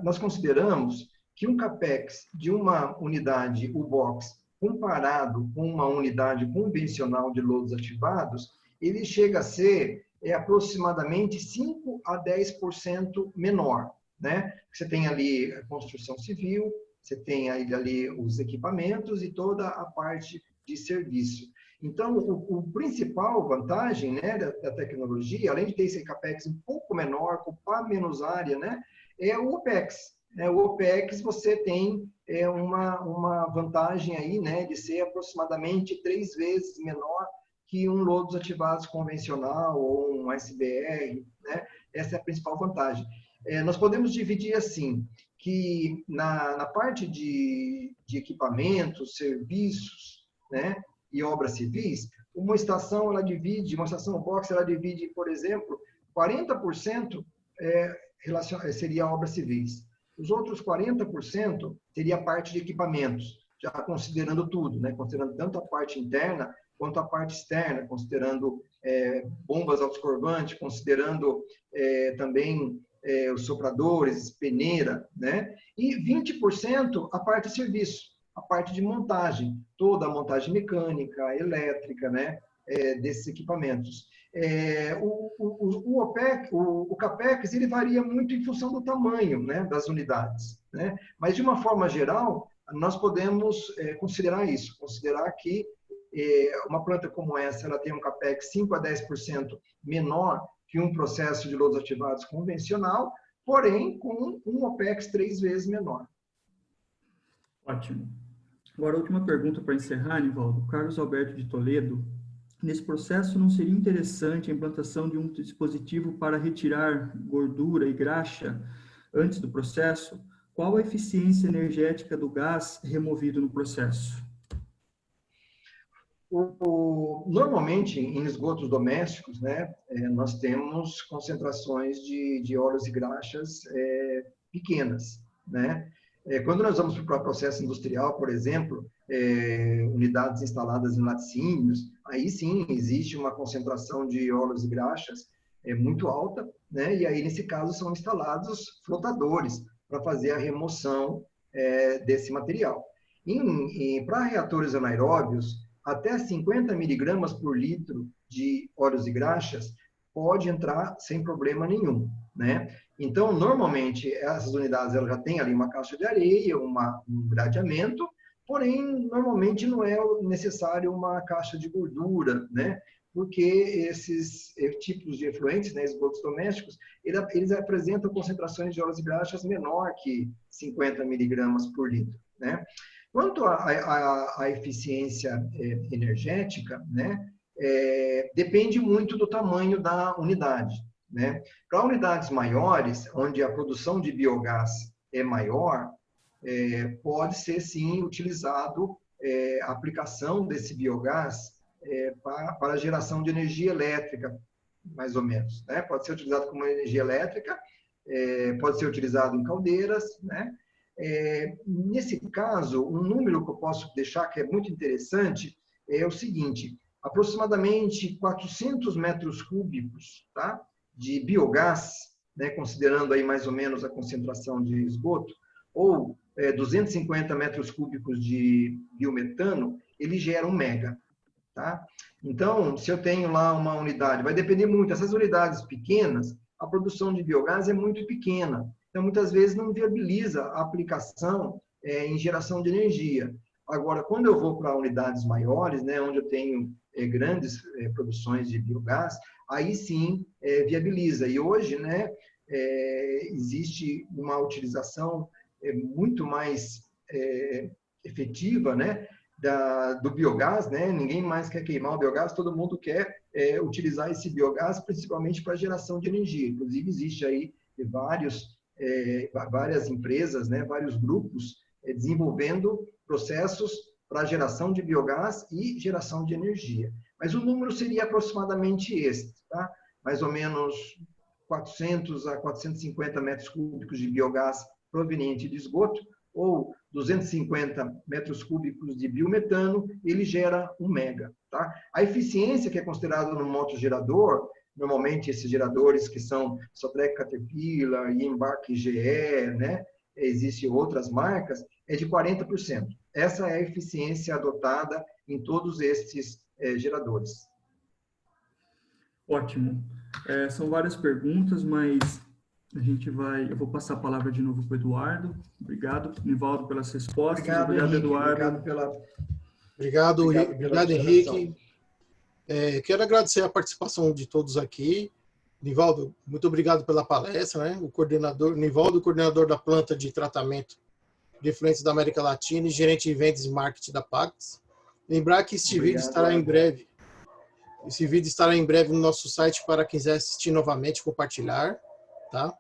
nós consideramos que um CAPEX de uma unidade U-Box comparado com uma unidade convencional de lodos ativados, ele chega a ser aproximadamente 5 a 10% menor, né? Você tem ali a construção civil, você tem ali os equipamentos e toda a parte de serviço. Então, o principal vantagem, né, da tecnologia, além de ter esse CAPEX um pouco menor, ocupar menos área, né, é o OPEX. O OPEX você tem uma vantagem aí, né, de ser aproximadamente 3 vezes menor que um lodos ativados convencional ou um SBR, né? Essa é a principal vantagem. Nós podemos dividir assim, que na parte de equipamentos, serviços, né, e obras civis, uma estação box, ela divide, por exemplo, 40% seria obras civis. Os outros 40% seria a parte de equipamentos, já considerando tudo, né? Considerando tanto a parte interna quanto a parte externa, considerando bombas autoescorvantes, considerando também os sopradores, peneira, né? E 20% a parte de serviço, a parte de montagem, toda a montagem mecânica, elétrica, né? Desses equipamentos. O CAPEX ele varia muito em função do tamanho, né, das unidades, né? Mas, de uma forma geral, nós podemos considerar isso, considerar que uma planta como essa, ela tem um CAPEX 5 a 10% menor que um processo de lodos ativados convencional, porém com um OPEX 3 vezes menor. Ótimo. Agora, a última pergunta para encerrar, Nivaldo. Carlos Alberto de Toledo. Nesse processo, não seria interessante a implantação de um dispositivo para retirar gordura e graxa antes do processo? Qual a eficiência energética do gás removido no processo? Normalmente, em esgotos domésticos, né, nós temos concentrações de óleos e graxas pequenas, né? Quando nós vamos para o processo industrial, por exemplo, unidades instaladas em laticínios, aí sim existe uma concentração de óleos e graxas muito alta, né? E aí, nesse caso, são instalados flotadores para fazer a remoção desse material. Para reatores anaeróbios, até 50 miligramas por litro de óleos e graxas pode entrar sem problema nenhum, né? Então, normalmente, essas unidades elas já têm ali uma caixa de areia, um gradeamento, porém, normalmente não é necessário uma caixa de gordura, né? Porque esses tipos de efluentes, né, esgotos domésticos, eles apresentam concentrações de óleos e graxas menor que 50 miligramas por litro, né? Quanto à eficiência energética, né, depende muito do tamanho da unidade, né? Para unidades maiores, onde a produção de biogás é maior, pode ser sim utilizado a aplicação desse biogás para a geração de energia elétrica, mais ou menos, né? Pode ser utilizado como energia elétrica, pode ser utilizado em caldeiras, né? Nesse caso, um número que eu posso deixar que é muito interessante é o seguinte: aproximadamente 400 metros cúbicos, tá, de biogás, né, considerando aí mais ou menos a concentração de esgoto, ou 250 metros cúbicos de biometano, ele gera 1 mega. Tá? Então, se eu tenho lá uma unidade, vai depender muito, essas unidades pequenas, a produção de biogás é muito pequena, então muitas vezes não viabiliza a aplicação em geração de energia. Agora, quando eu vou para unidades maiores, né, onde eu tenho grandes produções de biogás, aí sim viabiliza. E hoje, né, existe uma utilização muito mais efetiva, né, do biogás, né? Ninguém mais quer queimar o biogás, todo mundo quer utilizar esse biogás principalmente para geração de energia. Inclusive, existe aí várias empresas, né, vários grupos desenvolvendo processos para geração de biogás e geração de energia. Mas o número seria aproximadamente esse, tá? Mais ou menos 400 a 450 metros cúbicos de biogás proveniente de esgoto, ou 250 metros cúbicos de biometano, ele gera 1 mega. Tá? A eficiência que é considerada no motogerador, normalmente esses geradores que são Sotrec Caterpillar, Embark GE, né? Existem outras marcas, é de 40%. Essa é a eficiência adotada em todos esses geradores. Ótimo. São várias perguntas, mas eu vou passar a palavra de novo para o Eduardo. Obrigado, Nivaldo, pelas respostas. Obrigado, Henrique, Eduardo. Obrigado, Henrique. Quero agradecer a participação de todos aqui. Nivaldo, muito obrigado pela palestra, né? Nivaldo, coordenador da planta de tratamento de efluentes da América Latina e gerente de vendas e marketing da Pacts. Lembrar que esse vídeo estará em breve. Esse vídeo estará em breve no nosso site para quem quiser assistir novamente e compartilhar. Tá?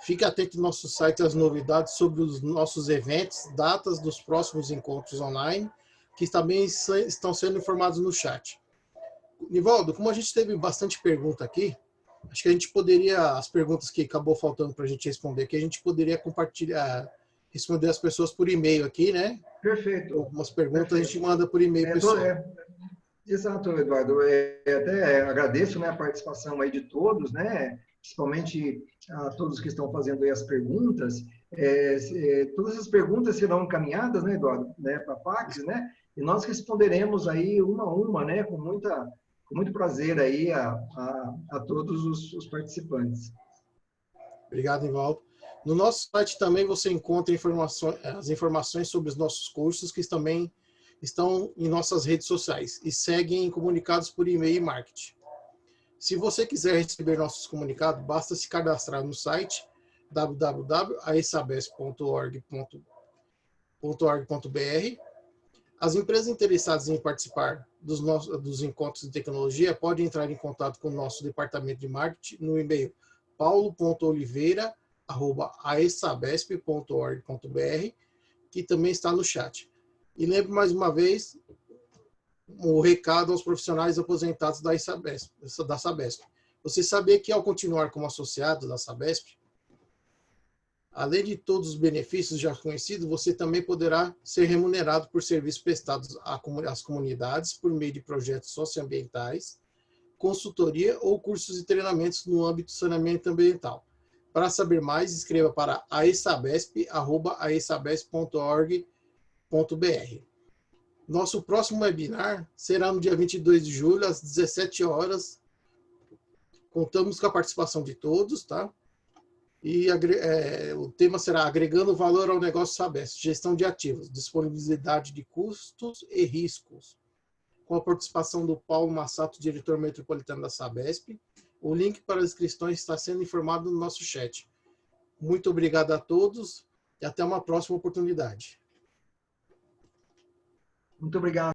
Fique atento no nosso site às novidades sobre os nossos eventos, datas dos próximos encontros online, que também estão sendo informados no chat. Nivaldo, como a gente teve bastante pergunta aqui, acho que a gente poderia, as perguntas que acabou faltando para a gente responder aqui, a gente poderia compartilhar, responder as pessoas por e-mail aqui, né? Perfeito. Algumas perguntas a gente manda por e-mail pessoal. Exato, Eduardo. Até agradeço, né, a participação aí de todos, né? Principalmente a todos que estão fazendo aí as perguntas. Todas as perguntas serão encaminhadas, né, Eduardo, né, para a Pax, né? E nós responderemos aí uma a uma, né, com muito prazer aí a todos os participantes. Obrigado, Nivaldo. No nosso site também você encontra as informações sobre os nossos cursos, que também estão em nossas redes sociais e seguem comunicados por e-mail e marketing. Se você quiser receber nossos comunicados, basta se cadastrar no site www.aesabesp.org.br As empresas interessadas em participar dos encontros de tecnologia podem entrar em contato com o nosso departamento de marketing no e-mail paulo.oliveira@aesabesp.org.br, que também está no chat. E lembro mais uma vez o recado aos profissionais aposentados da Sabesp. Você sabia que, ao continuar como associado da Sabesp, além de todos os benefícios já conhecidos, você também poderá ser remunerado por serviços prestados às comunidades por meio de projetos socioambientais, consultoria ou cursos e treinamentos no âmbito do saneamento ambiental. Para saber mais, escreva para aesabesp.org.br. Nosso próximo webinar será no dia 22 de julho, às 17 horas. Contamos com a participação de todos, tá? E o tema será Agregando Valor ao Negócio Sabesp, Gestão de Ativos, Disponibilidade de Custos e Riscos, com a participação do Paulo Massato, diretor metropolitano da Sabesp. O link para as inscrições está sendo informado no nosso chat. Muito obrigado a todos e até uma próxima oportunidade. Muito obrigado.